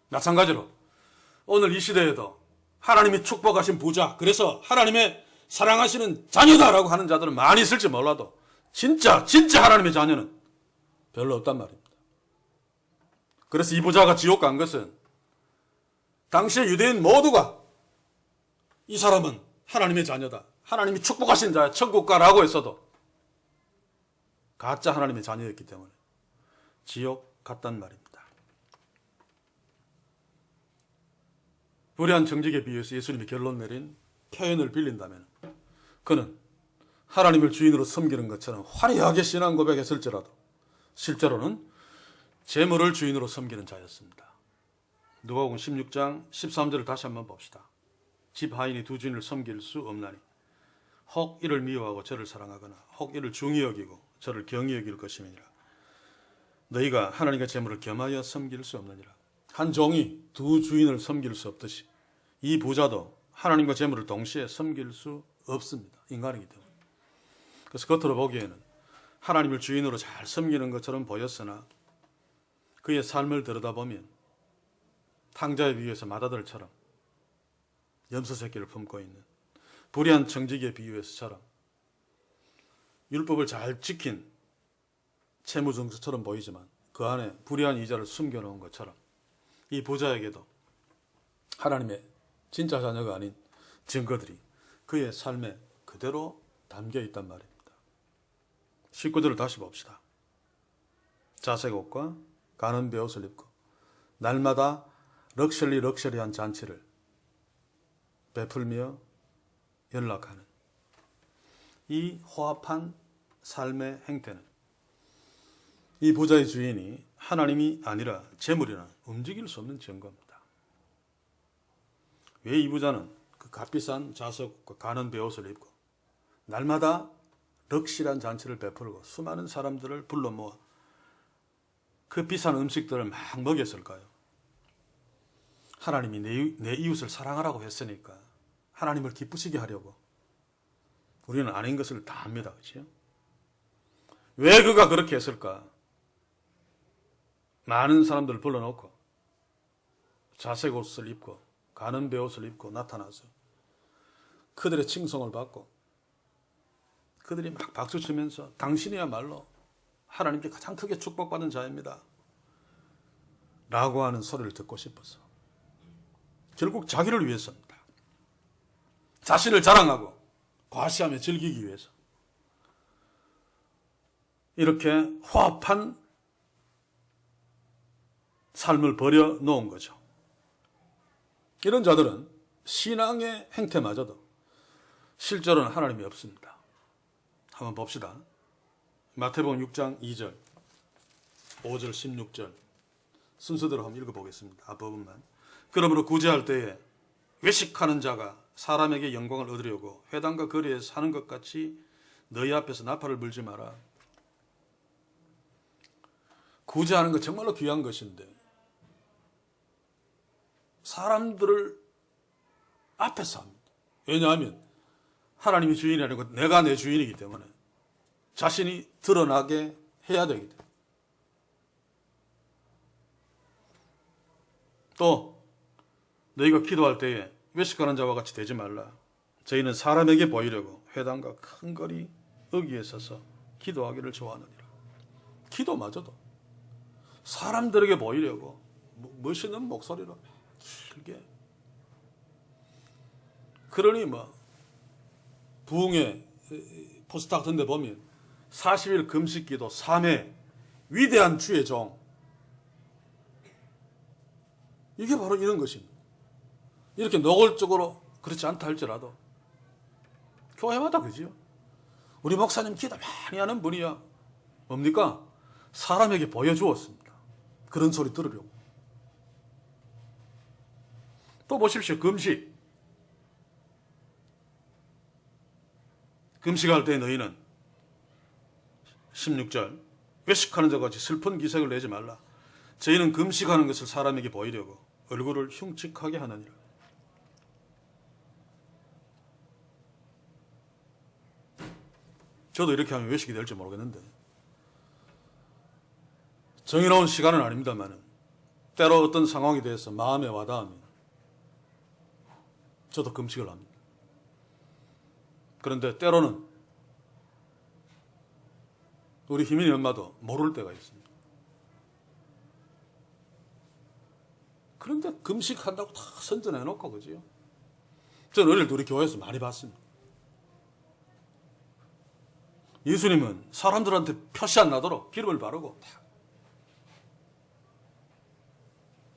마찬가지로 오늘 이 시대에도 하나님이 축복하신 부자, 그래서 하나님의 사랑하시는 자녀다라고 하는 자들은 많이 있을지 몰라도 진짜 하나님의 자녀는 별로 없단 말입니다. 그래서 이 부자가 지옥 간 것은 당시의 유대인 모두가 이 사람은 하나님의 자녀다, 하나님이 축복하신 자야, 천국 가라고 했어도 가짜 하나님의 자녀였기 때문에 지옥 갔단 말입니다. 불의한 정직에 비해서 예수님이 결론 내린 표현을 빌린다면 그는 하나님을 주인으로 섬기는 것처럼 화려하게 신앙 고백했을지라도 실제로는 재물을 주인으로 섬기는 자였습니다. 누가복음 16장 13절을 다시 한번 봅시다. 집 하인이 두 주인을 섬길 수 없나니 혹 이를 미워하고 저를 사랑하거나 혹 이를 중히 여기고 저를 경히 여길 것임이니라. 너희가 하나님과 재물을 겸하여 섬길 수 없느니라. 한 종이 두 주인을 섬길 수 없듯이 이 부자도 하나님과 재물을 동시에 섬길 수 없습니다. 인간이기 때문에. 그래서 겉으로 보기에는 하나님을 주인으로 잘 섬기는 것처럼 보였으나 그의 삶을 들여다보면 탕자에 비유해서 마다들처럼 염소 새끼를 품고 있는 불의한 청지기에 비유해서처럼 율법을 잘 지킨 채무증서처럼 보이지만 그 안에 불의한 이자를 숨겨놓은 것처럼 이 부자에게도 하나님의 진짜 자녀가 아닌 증거들이 그의 삶에 그대로 담겨 있단 말입니다. 19절을 다시 봅시다. 자색 옷과 가는 베옷을 입고 날마다 럭셔리한 잔치를 베풀며 연락하는 이 호합한 삶의 행태는 이 부자의 주인이 하나님이 아니라 재물이나 움직일 수 없는 증거입니다. 왜 이 부자는 그 값비싼 자석과 가는 베옷을 입고 날마다 럭실한 잔치를 베풀고 수많은 사람들을 불러 모아 그 비싼 음식들을 막 먹였을까요? 하나님이 내 이웃을 사랑하라고 했으니까 하나님을 기쁘시게 하려고. 우리는 아닌 것을 다 압니다. 그렇죠? 왜 그가 그렇게 했을까? 많은 사람들을 불러놓고 자색 옷을 입고 가는 베옷을 입고 나타나서 그들의 칭송을 받고 그들이 막 박수치면서 당신이야말로 하나님께 가장 크게 축복받은 자입니다 라고 하는 소리를 듣고 싶어서 결국 자기를 위해서입니다. 자신을 자랑하고 과시하며 즐기기 위해서 이렇게 호합한 삶을 버려놓은 거죠. 이런 자들은 신앙의 행태마저도 실제로는 하나님이 없습니다. 한번 봅시다. 마태복음 6장 2절, 5절, 16절 순서대로 한번 읽어보겠습니다. 앞부분만. 그러므로 구제할 때에 외식하는 자가 사람에게 영광을 얻으려고 회당과 거리에서 사는 것 같이 너희 앞에서 나팔을 불지 마라. 구제하는 것 정말로 귀한 것인데 사람들을 앞에서 합니다. 왜냐하면 하나님이 주인이 아니고 내가 내 주인이기 때문에 자신이 드러나게 해야 되기 때문에. 또 너희가 기도할 때에 외식하는 자와 같이 되지 말라. 저희는 사람에게 보이려고 회당과 큰 거리 어귀에 서서 기도하기를 좋아하느니라. 기도마저도 사람들에게 보이려고 멋있는 목소리로 길게. 그러니 부흥회 포스터 같은 데 보면 40일 금식기도 3회 위대한 주의 종. 이게 바로 이런 것입니다. 이렇게 노골적으로 그렇지 않다 할지라도 교회마다 그지요. 우리 목사님 기도 많이 하는 분이야. 뭡니까? 사람에게 보여주었습니다. 그런 소리 들으려고. 또 보십시오. 금식. 금식할 때 너희는 16절 외식하는 자가 같이 슬픈 기색을 내지 말라. 저희는 금식하는 것을 사람에게 보이려고 얼굴을 흉측하게 하느니라. 저도 이렇게 하면 외식이 될지 모르겠는데 정의로운 시간은 아닙니다만 때로 어떤 상황에 대해서 마음에 와닿으면 저도 금식을 합니다. 그런데 때로는 우리 희민이 엄마도 모를 때가 있습니다. 그런데 금식한다고 다 선전해놓고 그지요. 저는 어릴 때 우리 교회에서 많이 봤습니다. 예수님은 사람들한테 표시 안 나도록 기름을 바르고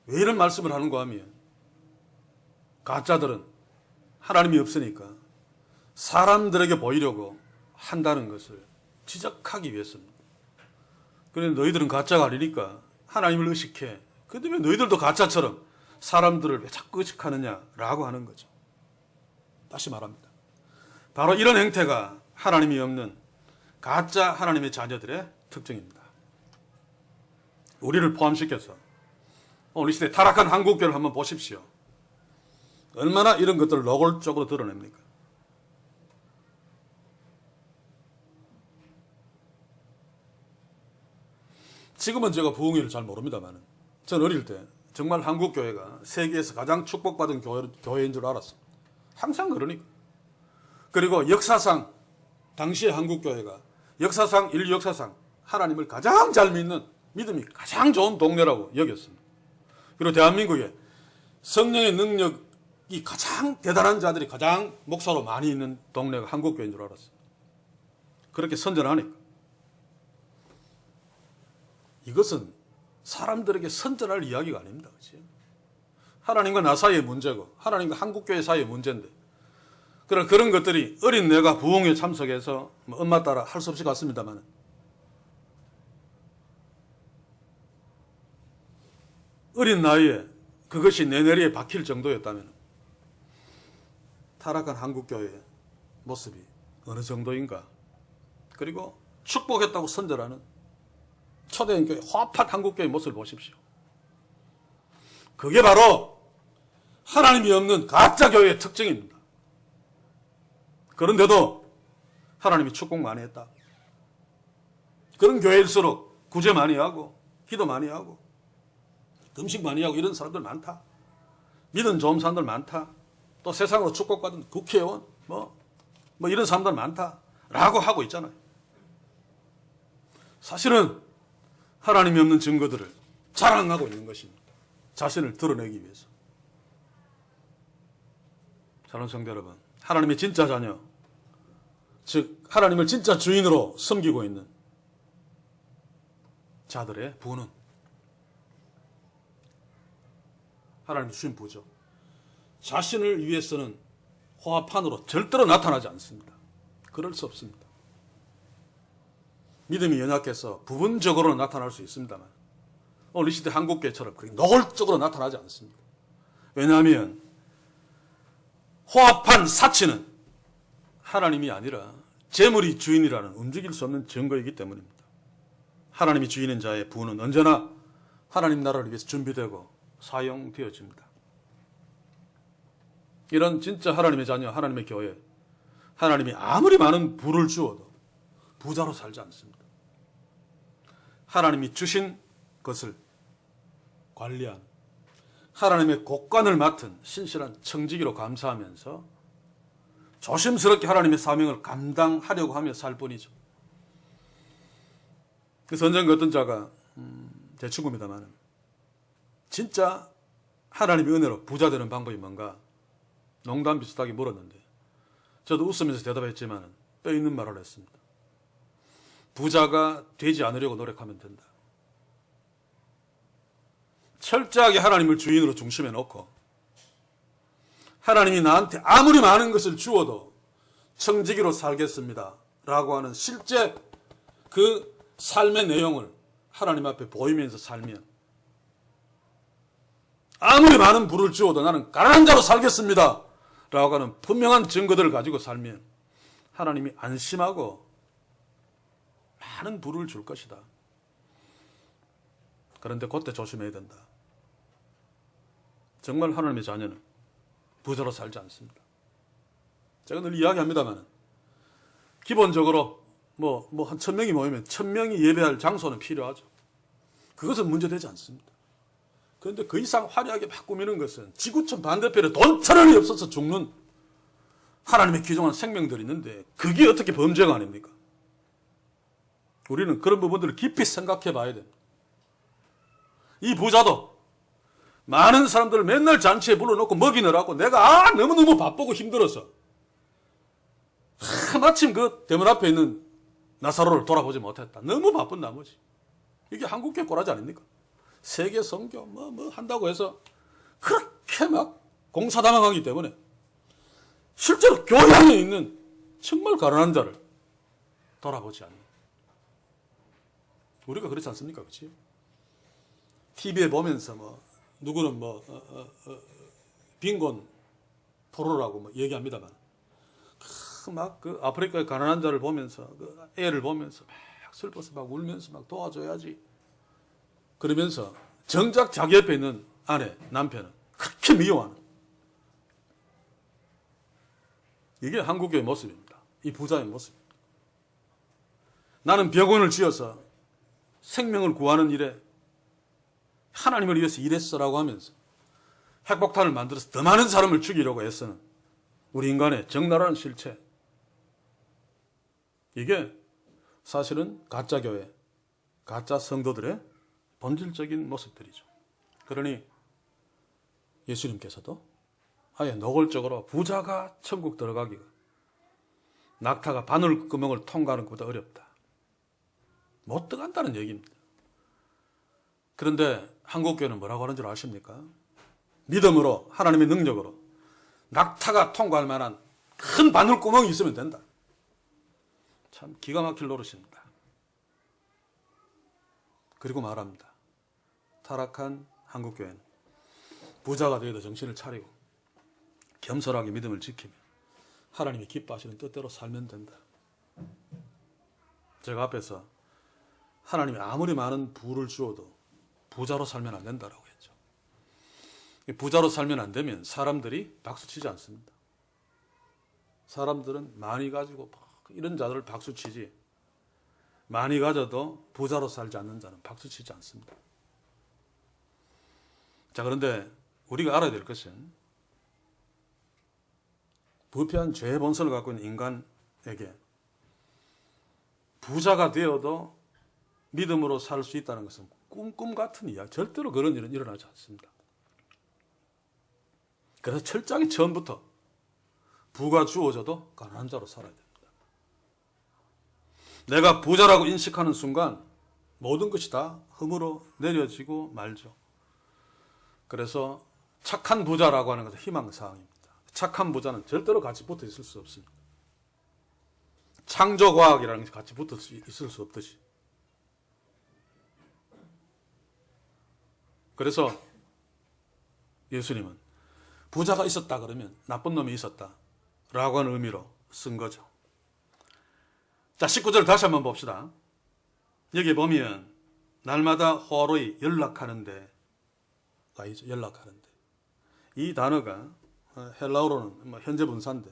왜 이런 말씀을 하는가 하면 가짜들은 하나님이 없으니까 사람들에게 보이려고 한다는 것을 지적하기 위해서입니다. 그런데 너희들은 가짜가 아니니까 하나님을 의식해. 그런데 왜 너희들도 가짜처럼 사람들을 왜 자꾸 의식하느냐라고 하는 거죠. 다시 말합니다. 바로 이런 행태가 하나님이 없는 가짜 하나님의 자녀들의 특징입니다. 우리를 포함시켜서 오늘 이 시대 타락한 한국교회를 한번 보십시오. 얼마나 이런 것들을 노골적으로 드러냅니까? 지금은 제가 부흥회를 잘 모릅니다만 전 어릴 때 정말 한국교회가 세계에서 가장 축복받은 교회인 줄 알았습니다. 항상 그러니까. 그리고 역사상 당시의 한국교회가 역사상, 인류 역사상 하나님을 가장 잘 믿는, 믿음이 가장 좋은 동네라고 여겼습니다. 그리고 대한민국에 성령의 능력이 가장 대단한 자들이 가장 목사로 많이 있는 동네가 한국교회인 줄 알았어요. 그렇게 선전하니까. 이것은 사람들에게 선전할 이야기가 아닙니다. 그렇지? 하나님과 나 사이의 문제고 하나님과 한국교회 사이의 문제인데 그런 것들이 어린 내가 부흥에 참석해서 엄마 따라 할 수 없이 갔습니다만 어린 나이에 그것이 내 내리에 박힐 정도였다면 타락한 한국교회의 모습이 어느 정도인가. 그리고 축복했다고 선전하는 초대인교회 화합한 한국교회의 모습을 보십시오. 그게 바로 하나님이 없는 가짜교회의 특징입니다. 그런데도 하나님이 축복 많이 했다. 그런 교회일수록 구제 많이 하고 기도 많이 하고 금식 많이 하고 이런 사람들 많다. 믿음 좋은 사람들 많다. 또 세상으로 축복받은 국회의원 뭐 이런 사람들 많다라고 하고 있잖아요. 사실은 하나님이 없는 증거들을 자랑하고 있는 것입니다. 자신을 드러내기 위해서. 사랑하는 성도 여러분, 하나님의 진짜 자녀, 즉 하나님을 진짜 주인으로 섬기고 있는 자들의 부는 하나님 주신 부죠. 자신을 위해서는 화판으로 절대로 나타나지 않습니다. 그럴 수 없습니다. 믿음이 연약해서 부분적으로 나타날 수 있습니다만 오늘 이 시대 한국교회처럼 그렇게 노골적으로 나타나지 않습니다. 왜냐하면 화판 사치는 하나님이 아니라 재물이 주인이라는 움직일 수 없는 증거이기 때문입니다. 하나님이 주인인 자의 부는 언제나 하나님 나라를 위해서 준비되고 사용되어집니다. 이런 진짜 하나님의 자녀, 하나님의 교회, 하나님이 아무리 많은 부를 주어도 부자로 살지 않습니다. 하나님이 주신 것을 관리하는 하나님의 곳간을 맡은 신실한 청지기로 감사하면서 조심스럽게 하나님의 사명을 감당하려고 하며 살 뿐이죠. 그래서 언젠가 어떤 자가 제 친구입니다만 진짜 하나님의 은혜로 부자 되는 방법이 뭔가 농담 비슷하게 물었는데 저도 웃으면서 대답했지만 뼈 있는 말을 했습니다. 부자가 되지 않으려고 노력하면 된다. 철저하게 하나님을 주인으로 중심에 놓고 하나님이 나한테 아무리 많은 것을 주어도 청지기로 살겠습니다 라고 하는 실제 그 삶의 내용을 하나님 앞에 보이면서 살면 아무리 많은 부를 주어도 나는 가난한 자로 살겠습니다 라고 하는 분명한 증거들을 가지고 살면 하나님이 안심하고 많은 부를 줄 것이다. 그런데 그때 조심해야 된다. 정말 하나님의 자녀는 부자로 살지 않습니다. 제가 늘 이야기합니다만 기본적으로 한 1000명이 모이면 1000명이 예배할 장소는 필요하죠. 그것은 문제되지 않습니다. 그런데 그 이상 화려하게 막 꾸미는 것은 지구촌 반대편에 돈 1000원이 없어서 죽는 하나님의 귀중한 생명들이 있는데 그게 어떻게 범죄가 아닙니까? 우리는 그런 부분들을 깊이 생각해 봐야 됩니다. 이 부자도 많은 사람들을 맨날 잔치에 불러놓고 먹이느라고 내가 너무너무 바쁘고 힘들어서 마침 그 대문 앞에 있는 나사로를 돌아보지 못했다. 너무 바쁜 나머지. 이게 한국교회 꼬라지 아닙니까? 세계 선교 뭐 한다고 해서 그렇게 막 공사당하기 때문에 실제로 교회 안에 있는 정말 가난한 자를 돌아보지 않는. 우리가 그렇지 않습니까? 그렇지? TV에 보면서 누구는 빈곤 포로라고 얘기합니다만 막 그 아프리카의 가난한 자를 보면서 그 애를 보면서 막 슬퍼서 막 울면서 막 도와줘야지. 그러면서 정작 자기 옆에 있는 아내, 남편은 그렇게 미워하는. 이게 한국교회의 모습입니다. 이 부자의 모습입니다. 나는 벽원을 지어서 생명을 구하는 일에 하나님을 위해서 일했어라고 하면서 핵폭탄을 만들어서 더 많은 사람을 죽이려고 애쓰는 우리 인간의 적나라한 실체. 이게 사실은 가짜 교회, 가짜 성도들의 본질적인 모습들이죠. 그러니 예수님께서도 아예 노골적으로 부자가 천국 들어가기가 낙타가 바늘구멍을 통과하는 것보다 어렵다, 못 들어간다는 얘기입니다. 그런데 한국교회는 뭐라고 하는 줄 아십니까? 믿음으로, 하나님의 능력으로 낙타가 통과할 만한 큰 바늘구멍이 있으면 된다. 참 기가 막힐 노릇입니다. 그리고 말합니다. 타락한 한국교회는 부자가 되어도 정신을 차리고 겸손하게 믿음을 지키며 하나님이 기뻐하시는 뜻대로 살면 된다. 제가 앞에서 하나님이 아무리 많은 부를 주어도 부자로 살면 안 된다라고 했죠. 부자로 살면 안 되면 사람들이 박수치지 않습니다. 사람들은 많이 가지고 이런 자들을 박수치지, 많이 가져도 부자로 살지 않는 자는 박수치지 않습니다. 자, 그런데 우리가 알아야 될 것은 부패한 죄의 본성을 갖고 있는 인간에게 부자가 되어도 믿음으로 살 수 있다는 것은 꿈 같은 이야기, 절대로 그런 일은 일어나지 않습니다. 그래서 철저하게 처음부터 부가 주어져도 가난한 자로 살아야 됩니다. 내가 부자라고 인식하는 순간 모든 것이 다 흠으로 내려지고 말죠. 그래서 착한 부자라고 하는 것은 희망사항입니다. 착한 부자는 절대로 같이 붙어 있을 수 없습니다. 창조과학이라는 것이 같이 붙어 있을 수 없듯이. 그래서 예수님은 부자가 있었다 그러면 나쁜 놈이 있었다 라고 하는 의미로 쓴 거죠. 자, 19절 다시 한번 봅시다. 여기 보면 날마다 호로이 연락하는데, 연락하는데, 이 단어가 헬라어로는 현재 분사인데,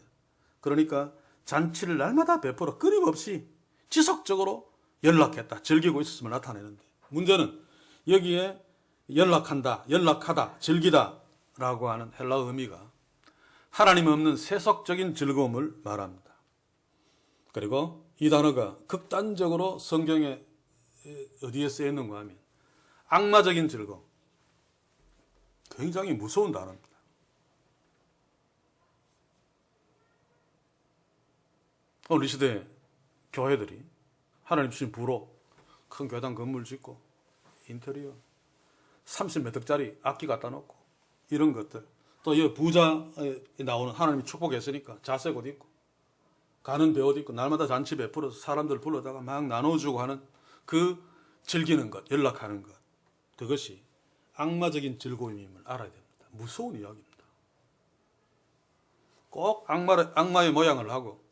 그러니까 잔치를 날마다 베풀어 끊임없이 지속적으로 연락했다, 즐기고 있었음을 나타내는데, 문제는 여기에 연락한다, 연락하다, 즐기다 라고 하는 헬라어 의미가 하나님 없는 세속적인 즐거움을 말합니다. 그리고 이 단어가 극단적으로 성경에 어디에 쓰여 있는가 하면 악마적인 즐거움, 굉장히 무서운 단어입니다. 오늘 이 시대에 교회들이 하나님 주신 부로 큰 교단 건물 짓고 인테리어 30m짜리 악기 갖다 놓고 이런 것들, 또 이 부자에 나오는 하나님이 축복했으니까 자색 옷 입고 가는 배옷 입고 날마다 잔치 베풀어서 사람들 불러다가 막 나눠주고 하는 그 즐기는 것, 연락하는 것, 그것이 악마적인 즐거움임을 알아야 됩니다. 무서운 이야기입니다. 꼭 악마의 모양을 하고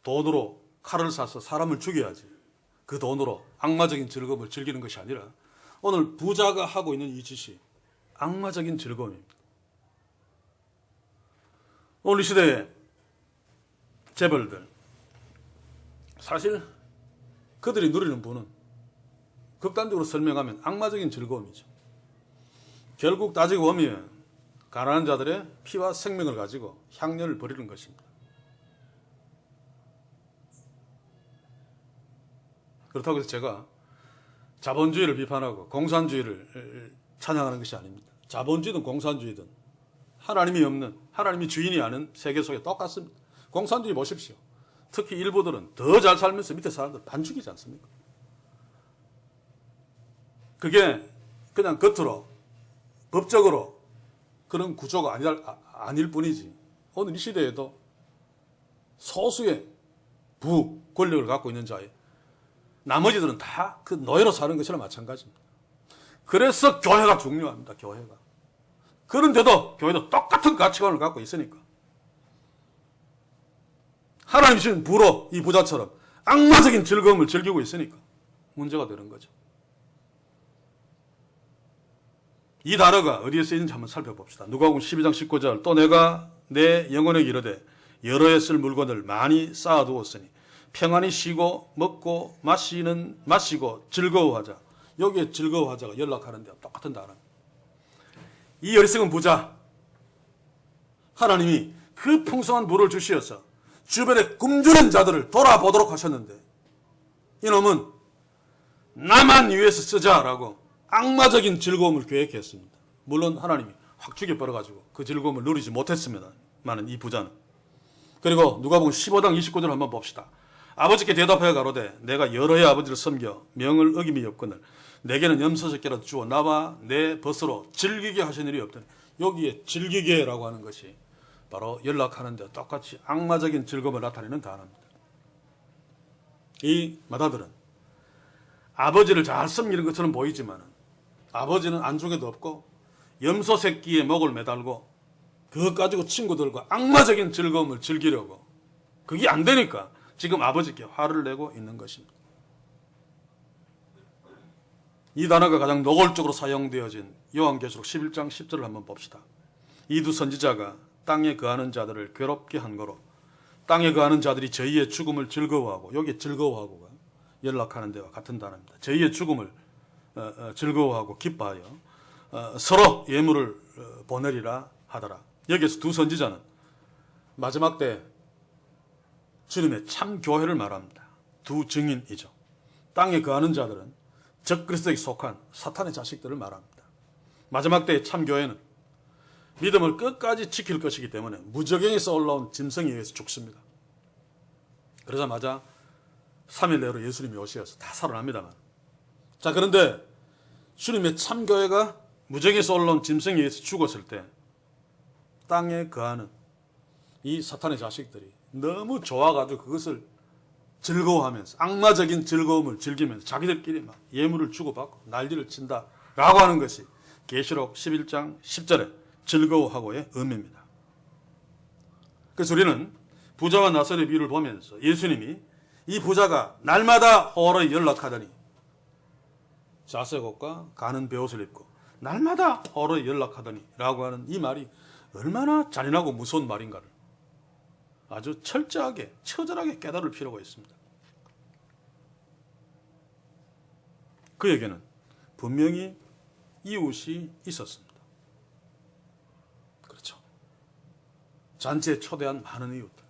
돈으로 칼을 사서 사람을 죽여야지 그 돈으로 악마적인 즐거움을 즐기는 것이 아니라 오늘 부자가 하고 있는 이 짓이 악마적인 즐거움입니다. 오늘 이 시대에 재벌들, 사실 그들이 누리는 부는 극단적으로 설명하면 악마적인 즐거움이죠. 결국 따지고 보면 가난한 자들의 피와 생명을 가지고 향연을 벌이는 것입니다. 그렇다고 해서 제가 자본주의를 비판하고 공산주의를 찬양하는 것이 아닙니다. 자본주의든 공산주의든 하나님이 없는, 하나님이 주인이 아닌 세계 속에 똑같습니다. 공산주의 보십시오. 특히 일부들은 더 잘 살면서 밑에 사람들 반죽이지 않습니까? 그게 그냥 겉으로 법적으로 그런 구조가 아닐 뿐이지, 오늘 이 시대에도 소수의 부 권력을 갖고 있는 자에 나머지들은 다 그 노예로 사는 것이나 마찬가지입니다. 그래서 교회가 중요합니다. 교회가. 그런데도 교회도 똑같은 가치관을 갖고 있으니까 하나님 주신 부로 이 부자처럼 악마적인 즐거움을 즐기고 있으니까 문제가 되는 거죠. 이 단어가 어디에 쓰이는지 한번 살펴봅시다. 누가복음 12장 19절, 또 내가 내 영혼에게 이르되 여러 해 쓸 물건을 많이 쌓아두었으니 평안히 쉬고 먹고 마시고 즐거워하자. 여기에 즐거워하자가 연락하는 데와 똑같은 단어입니다. 이 어리석은 부자, 하나님이 그 풍성한 부를 주시어서 주변에 굶주린 자들을 돌아보도록 하셨는데 이놈은 나만 위해서 쓰자라고 악마적인 즐거움을 계획했습니다. 물론 하나님이 확 죽여버려가지고 그 즐거움을 누리지 못했습니다만은 이 부자는. 그리고 누가복음 15장 29절 한번 봅시다. 아버지께 대답하여 가로되 내가 여러 해 아버지를 섬겨 명을 어김이 없거늘 내게는 염소새끼라도 주어 나와 내 벗으로 즐기게 하신 일이 없더니, 여기에 즐기게라고 하는 것이 바로 연락하는 데 똑같이 악마적인 즐거움을 나타내는 단어입니다. 이 마다들은 아버지를 잘 섬기는 것처럼 보이지만 아버지는 안중에도 없고 염소 새끼에 목을 매달고 그것 가지고 친구들과 악마적인 즐거움을 즐기려고, 그게 안 되니까 지금 아버지께 화를 내고 있는 것입니다. 이 단어가 가장 노골적으로 사용되어진 요한계시록 11장 10절을 한번 봅시다. 이 두 선지자가 땅에 거하는 자들을 괴롭게 한 거로 땅에 거하는 자들이 저희의 죽음을 즐거워하고, 여기 즐거워하고가 연락하는 데와 같은 단어입니다. 저희의 죽음을 즐거워하고 기뻐하여 서로 예물을 보내리라 하더라. 여기에서 두 선지자는 마지막 때 주님의 참 교회를 말합니다. 두 증인이죠. 땅에 거하는 자들은 적그리스도에 속한 사탄의 자식들을 말합니다. 마지막 때의 참 교회는 믿음을 끝까지 지킬 것이기 때문에 무저갱에서 올라온 짐승에 의해서 죽습니다. 그러자마자 3일 내로 예수님이 오셔서 다 살아납니다만. 자, 그런데 주님의 참교회가 무저갱에서 올라온 짐승에 의해서 죽었을 때 땅에 거하는 이 사탄의 자식들이 너무 좋아가지고 그것을 즐거워하면서 악마적인 즐거움을 즐기면서 자기들끼리 막 예물을 주고받고 난리를 친다라고 하는 것이 계시록 11장 10절에 즐거워하고의 의미입니다. 그래서 우리는 부자와 나설의 비유를 보면서 예수님이 이 부자가 날마다 호로에 연락하더니 자색옷과 가는 베옷을 입고 날마다 호로에 연락하더니 라고 하는 이 말이 얼마나 잔인하고 무서운 말인가를 아주 철저하게 처절하게 깨달을 필요가 있습니다. 그에게는 분명히 이웃이 있었습니다. 그렇죠. 잔치에 초대한 많은 이웃들,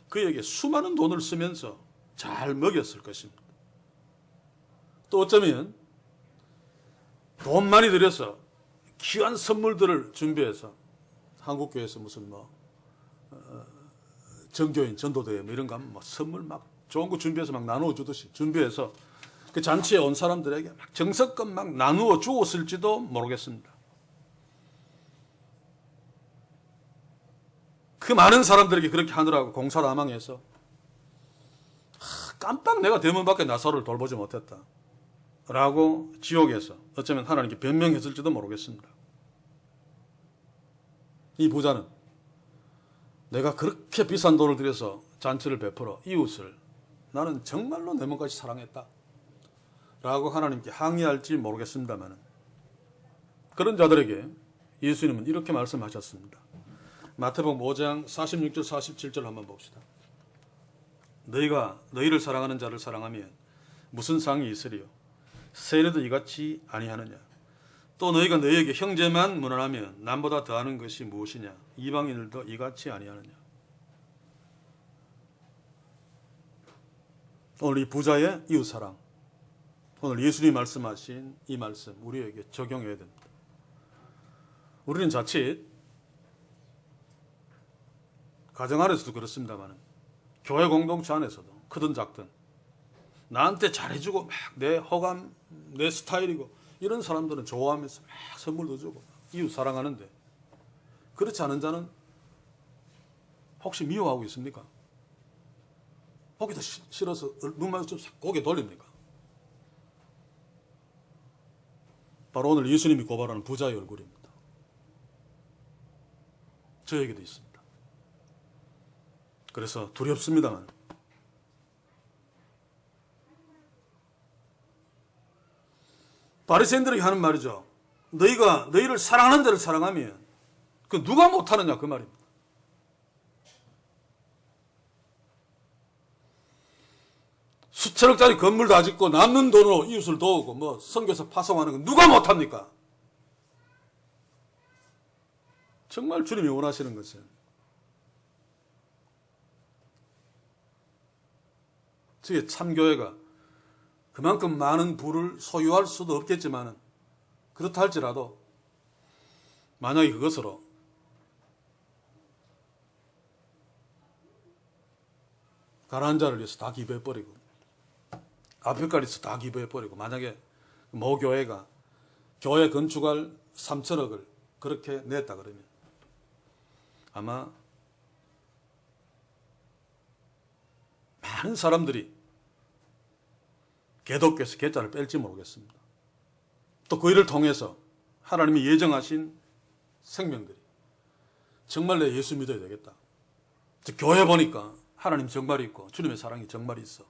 그에게 수많은 돈을 쓰면서 잘 먹였을 것입니다. 또 어쩌면 돈 많이 들여서 귀한 선물들을 준비해서 한국교회에서 무슨 정교인 전도대회 이런 거 하면 선물 막 좋은 거 준비해서 막 나누어 주듯이 준비해서 그 잔치에 온 사람들에게 막 정성껏 막 나누어 주었을지도 모르겠습니다. 그 많은 사람들에게 그렇게 하느라고 공사다망해서 깜빡 내가 대문 밖에 나서를 돌보지 못했다 라고 지옥에서 어쩌면 하나님께 변명했을지도 모르겠습니다. 이 부자는 내가 그렇게 비싼 돈을 들여서 잔치를 베풀어 이웃을 나는 정말로 내 몸까지 사랑했다 라고 하나님께 항의할지 모르겠습니다만, 그런 자들에게 예수님은 이렇게 말씀하셨습니다. 마태복음 5장 46절 47절 한번 봅시다. 너희가 너희를 사랑하는 자를 사랑하면 무슨 상이 있으리요? 세례도 이같이 아니하느냐? 또 너희가 너희에게 형제만 무난하면 남보다 더하는 것이 무엇이냐? 이방인들도 이같이 아니하느냐? 오늘 이 부자의 이웃사랑, 오늘 예수님이 말씀하신 이 말씀 우리에게 적용해야 됩니다. 우리는 자칫 가정 안에서도 그렇습니다만 교회 공동체 안에서도 크든 작든 나한테 잘해주고 막 내 호감, 내 스타일이고 이런 사람들은 좋아하면서 막 선물도 주고 이웃 사랑하는데, 그렇지 않은 자는 혹시 미워하고 있습니까? 보기 더 싫어서 눈만 좀 고개 돌립니까? 바로 오늘 예수님이 고발하는 부자의 얼굴입니다. 저에게도 있습니다. 그래서 두렵습니다만 바리새인들에게 하는 말이죠. 너희가 너희를 사랑하는 데를 사랑하면 그 누가 못하느냐 그 말입니다. 수천억짜리 건물 다 짓고 남는 돈으로 이웃을 도우고 선교사 파송하는 건 누가 못합니까? 정말 주님이 원하시는 것은 특히 참교회가 그만큼 많은 부를 소유할 수도 없겠지만 그렇다 할지라도 만약에 그것으로 가난한 자를 위해서 다 기부해버리고 아프리카를 위해서 다 기부해버리고 만약에 모 교회가 교회 건축할 3천억을 그렇게 냈다 그러면 아마 많은 사람들이 개독교에서 개자를 뺄지 모르겠습니다. 또 그 일을 통해서 하나님이 예정하신 생명들이 정말 내 예수 믿어야 되겠다. 교회 보니까 하나님 정말 있고 주님의 사랑이 정말 있어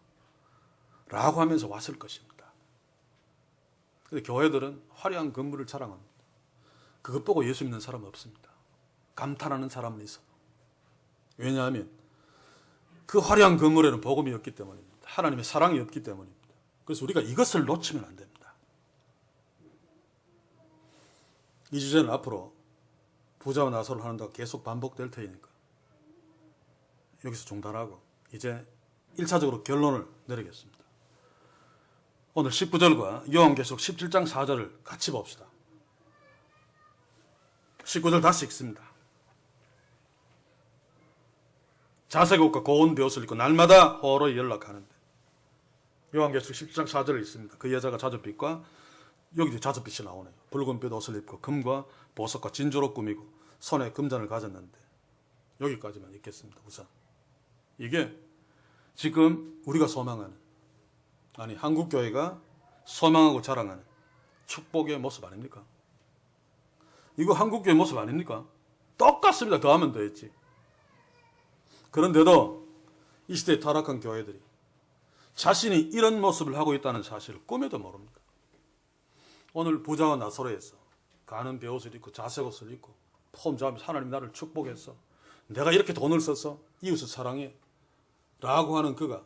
라고 하면서 왔을 것입니다. 근데 교회들은 화려한 건물을 자랑합니다. 그것 보고 예수 믿는 사람은 없습니다. 감탄하는 사람은 있어. 왜냐하면 그 화려한 건물에는 복음이 없기 때문입니다. 하나님의 사랑이 없기 때문입니다. 그래서 우리가 이것을 놓치면 안 됩니다. 이 주제는 앞으로 부자와 나서를 하는다고 계속 반복될 테니까 여기서 중단하고 이제 1차적으로 결론을 내리겠습니다. 오늘 19절과 요한계시록 17장 4절을 같이 봅시다. 19절 다시 읽습니다. 자색 옷과 고운 베옷을 입고 날마다 호로에 연락하는데 요한계시록 17장 4절을 읽습니다. 그 여자가 자줏빛과 여기도 자줏빛이 나오네요. 붉은 빛 옷을 입고 금과 보석과 진주로 꾸미고 손에 금잔을 가졌는데 여기까지만 읽겠습니다. 우선 이게 지금 우리가 소망하는 아니 한국교회가 소망하고 자랑하는 축복의 모습 아닙니까? 이거 한국교회 모습 아닙니까? 똑같습니다. 더하면 더했지. 그런데도 이 시대에 타락한 교회들이 자신이 이런 모습을 하고 있다는 사실을 꿈에도 모릅니다. 오늘 부자와 나사로에서 가는 베옷을 입고 자색 옷을 입고 폼 잡으면서 하나님 나를 축복했어. 내가 이렇게 돈을 써서 이웃을 사랑해 라고 하는 그가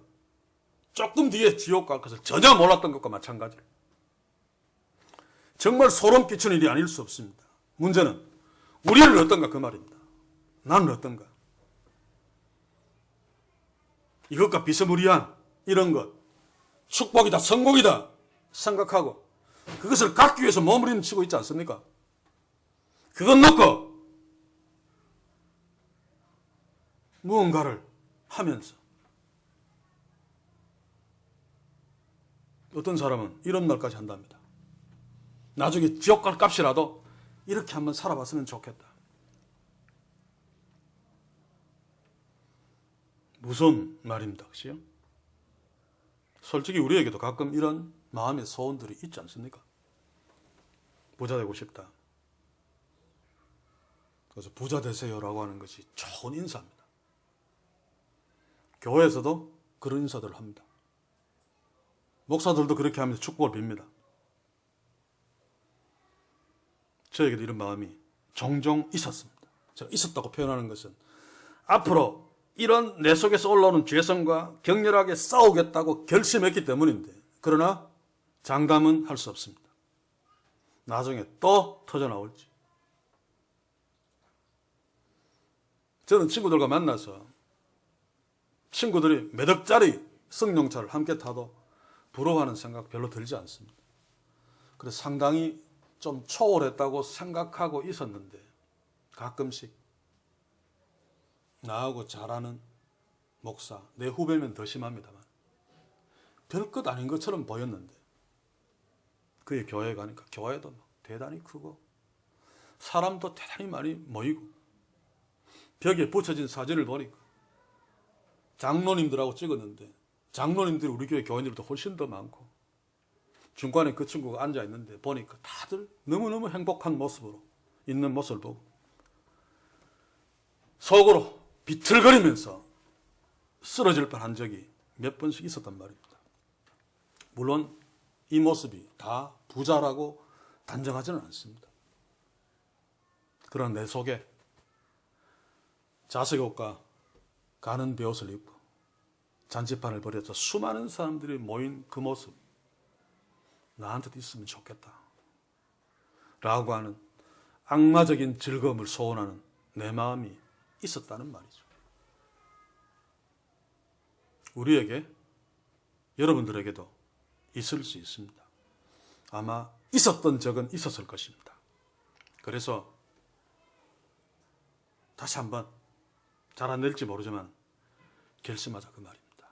조금 뒤에 지옥 갈 것을 전혀 몰랐던 것과 마찬가지로 정말 소름 끼치는 일이 아닐 수 없습니다. 문제는 우리는 어떤가 그 말입니다. 나는 어떤가. 이것과 비스무리한 이런 것 축복이다 성공이다 생각하고 그것을 갖기 위해서 몸부림치고 있지 않습니까? 그것 놓고 무언가를 하면서 어떤 사람은 이런 말까지 한답니다. 나중에 지옥 갈 값이라도 이렇게 한번 살아봤으면 좋겠다. 무슨 말입니다. 그치요? 솔직히 우리에게도 가끔 이런 마음의 소원들이 있지 않습니까? 부자 되고 싶다. 그래서 부자 되세요라고 하는 것이 좋은 인사입니다. 교회에서도 그런 인사들을 합니다. 목사들도 그렇게 하면서 축복을 빕니다. 저에게도 이런 마음이 종종 있었습니다. 제가 있었다고 표현하는 것은 앞으로 이런 내 속에서 올라오는 죄성과 격렬하게 싸우겠다고 결심했기 때문인데 그러나 장담은 할 수 없습니다. 나중에 또 터져나올지. 저는 친구들과 만나서 친구들이 몇 억짜리 승용차를 함께 타도 부러워하는 생각 별로 들지 않습니다. 그래서 상당히 좀 초월했다고 생각하고 있었는데 가끔씩 나하고 잘하는 목사, 내 후배면 더 심합니다만 별것 아닌 것처럼 보였는데 그의 교회에 가니까 교회도 막 대단히 크고 사람도 대단히 많이 모이고 벽에 붙여진 사진을 보니까 장로님들하고 찍었는데 장로님들이 우리 교회 교인들보다 훨씬 더 많고 중간에 그 친구가 앉아있는데 보니까 다들 너무너무 행복한 모습으로 있는 모습을 보고 속으로 비틀거리면서 쓰러질 뻔한 적이 몇 번씩 있었단 말입니다. 물론 이 모습이 다 부자라고 단정하지는 않습니다. 그러나 내 속에 자색 옷과 가는 베옷을 입고 잔치판을 벌여서 수많은 사람들이 모인 그 모습 나한테도 있으면 좋겠다 라고 하는 악마적인 즐거움을 소원하는 내 마음이 있었다는 말이죠. 우리에게 여러분들에게도 있을 수 있습니다. 아마 있었던 적은 있었을 것입니다. 그래서 다시 한번 잘 안 될지 모르지만 결심하자 그 말입니다.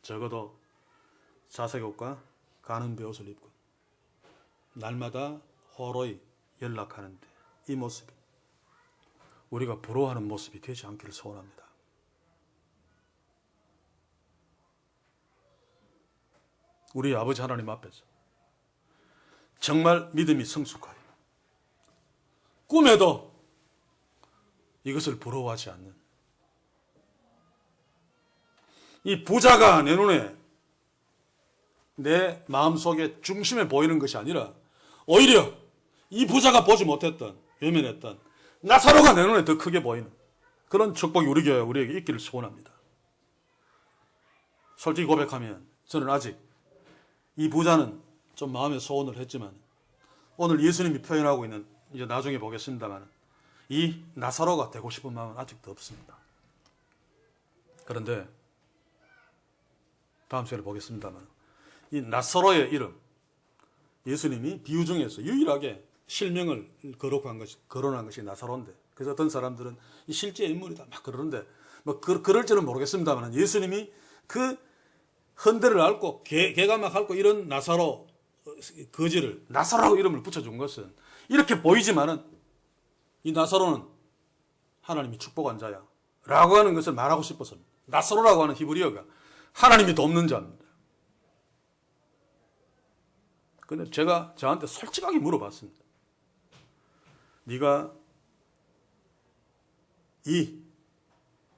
적어도 자색옷과 가는 베옷을 입고 날마다 호로히 연락하는데 이 모습이 우리가 부러워하는 모습이 되지 않기를 소원합니다. 우리 아버지 하나님 앞에서 정말 믿음이 성숙하여 꿈에도 이것을 부러워하지 않는 이 부자가 내 눈에 내 마음속에 중심에 보이는 것이 아니라 오히려 이 부자가 보지 못했던 외면했던 나사로가 내 눈에 더 크게 보이는 그런 축복이 우리 교회 우리에게 있기를 소원합니다. 솔직히 고백하면 저는 아직 이 부자는 좀 마음의 소원을 했지만 오늘 예수님이 표현하고 있는 이제 나중에 보겠습니다만 이 나사로가 되고 싶은 마음은 아직도 없습니다. 그런데 다음 시간에 보겠습니다만 이 나사로의 이름 예수님이 비유 중에서 유일하게 실명을 거론한 것이 나사로인데 그래서 어떤 사람들은 이 실제 인물이다 막 그러는데 뭐 그럴지는 모르겠습니다만 예수님이 그 헌대를 앓고 개가 막 앓고 이런 나사로 거지를 나사로라고 이름을 붙여준 것은 이렇게 보이지만은 이 나사로는 하나님이 축복한 자야 라고 하는 것을 말하고 싶어서 나사로라고 하는 히브리어가 하나님이 돕는 자입니다. 근데 제가 저한테 솔직하게 물어봤습니다. 네가 이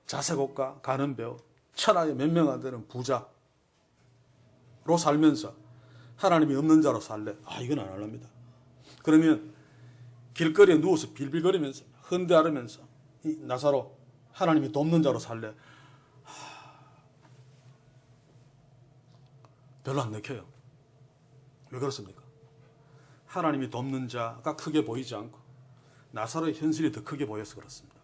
자색옷과 가는 배옷 천하에 몇 명 안 되는 부자로 살면서 하나님이 없는 자로 살래? 이건 안 할랍니다. 그러면 길거리에 누워서 빌빌거리면서 헌대하면서 이 나사로 하나님이 돕는 자로 살래? 별로 안 내켜요. 왜 그렇습니까? 하나님이 돕는 자가 크게 보이지 않고 나사로의 현실이 더 크게 보여서 그렇습니다.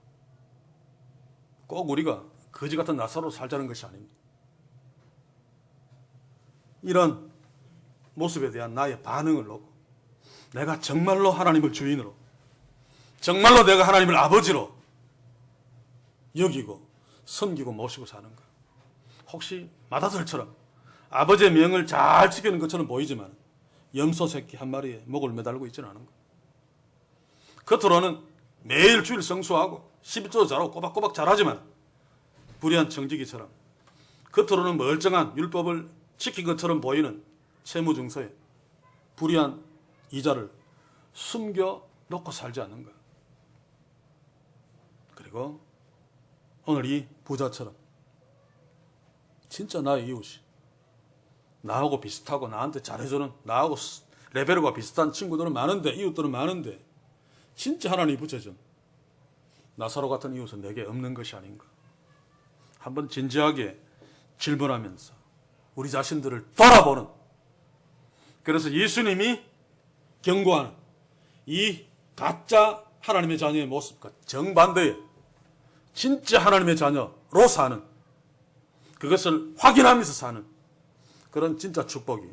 꼭 우리가 거지 같은 나사로로 살자는 것이 아닙니다. 이런 모습에 대한 나의 반응을 놓고 내가 정말로 하나님을 주인으로 정말로 내가 하나님을 아버지로 여기고 섬기고 모시고 사는 것. 혹시 마다들처럼 아버지의 명을 잘 지키는 것처럼 보이지만 염소 새끼 한 마리에 목을 매달고 있지는 않은 것. 겉으로는 매일 주일 성수하고 11조도 잘하고 꼬박꼬박 잘하지만 불의한 청지기처럼 겉으로는 멀쩡한 율법을 지킨 것처럼 보이는 채무증서에 불의한 이자를 숨겨놓고 살지 않는 것. 그리고 오늘 이 부자처럼 진짜 나의 이웃이 나하고 비슷하고 나한테 잘해주는 나하고 레벨과 비슷한 친구들은 많은데 이웃들은 많은데 진짜 하나님이 붙여준 나사로 같은 이웃은 내게 없는 것이 아닌가. 한번 진지하게 질문하면서 우리 자신들을 돌아보는, 그래서 예수님이 경고하는 이 가짜 하나님의 자녀의 모습과 정반대의 진짜 하나님의 자녀로 사는, 그것을 확인하면서 사는 그런 진짜 축복이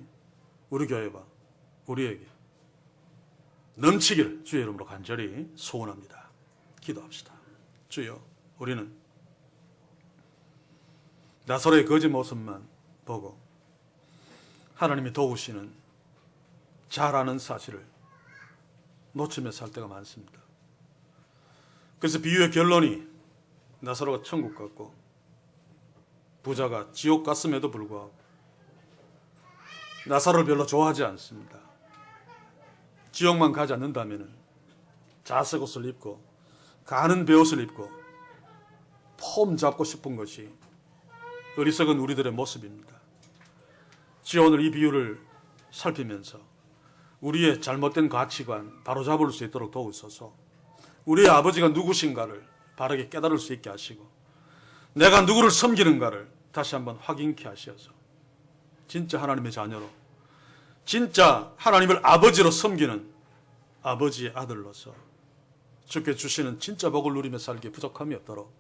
우리 교회와 우리에게 넘치기를 주의 이름으로 간절히 소원합니다. 기도합시다. 주여, 우리는 나사로의 거짓 모습만 보고 하나님이 도우시는 잘 아는 사실을 놓치며 살 때가 많습니다. 그래서 비유의 결론이 나사로가 천국 갔고 부자가 지옥 갔음에도 불구하고 나사로를 별로 좋아하지 않습니다. 지옥만 가지 않는다면 자색옷을 입고 가는 베옷을 입고 폼 잡고 싶은 것이 어리석은 우리들의 모습입니다. 주여, 오늘 이 비유를 살피면서 우리의 잘못된 가치관 바로잡을 수 있도록 도우소서. 우리의 아버지가 누구신가를 바르게 깨달을 수 있게 하시고 내가 누구를 섬기는가를 다시 한번 확인케 하셔서 진짜 하나님의 자녀로, 진짜 하나님을 아버지로 섬기는 아버지의 아들로서 주께 주시는 진짜 복을 누리며 살기에 부족함이 없도록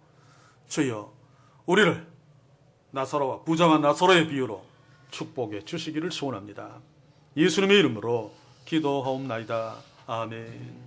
주여, 우리를 나사로와 부정한 나사로의 비유로 축복해 주시기를 소원합니다. 예수님의 이름으로 기도하옵나이다. 아멘.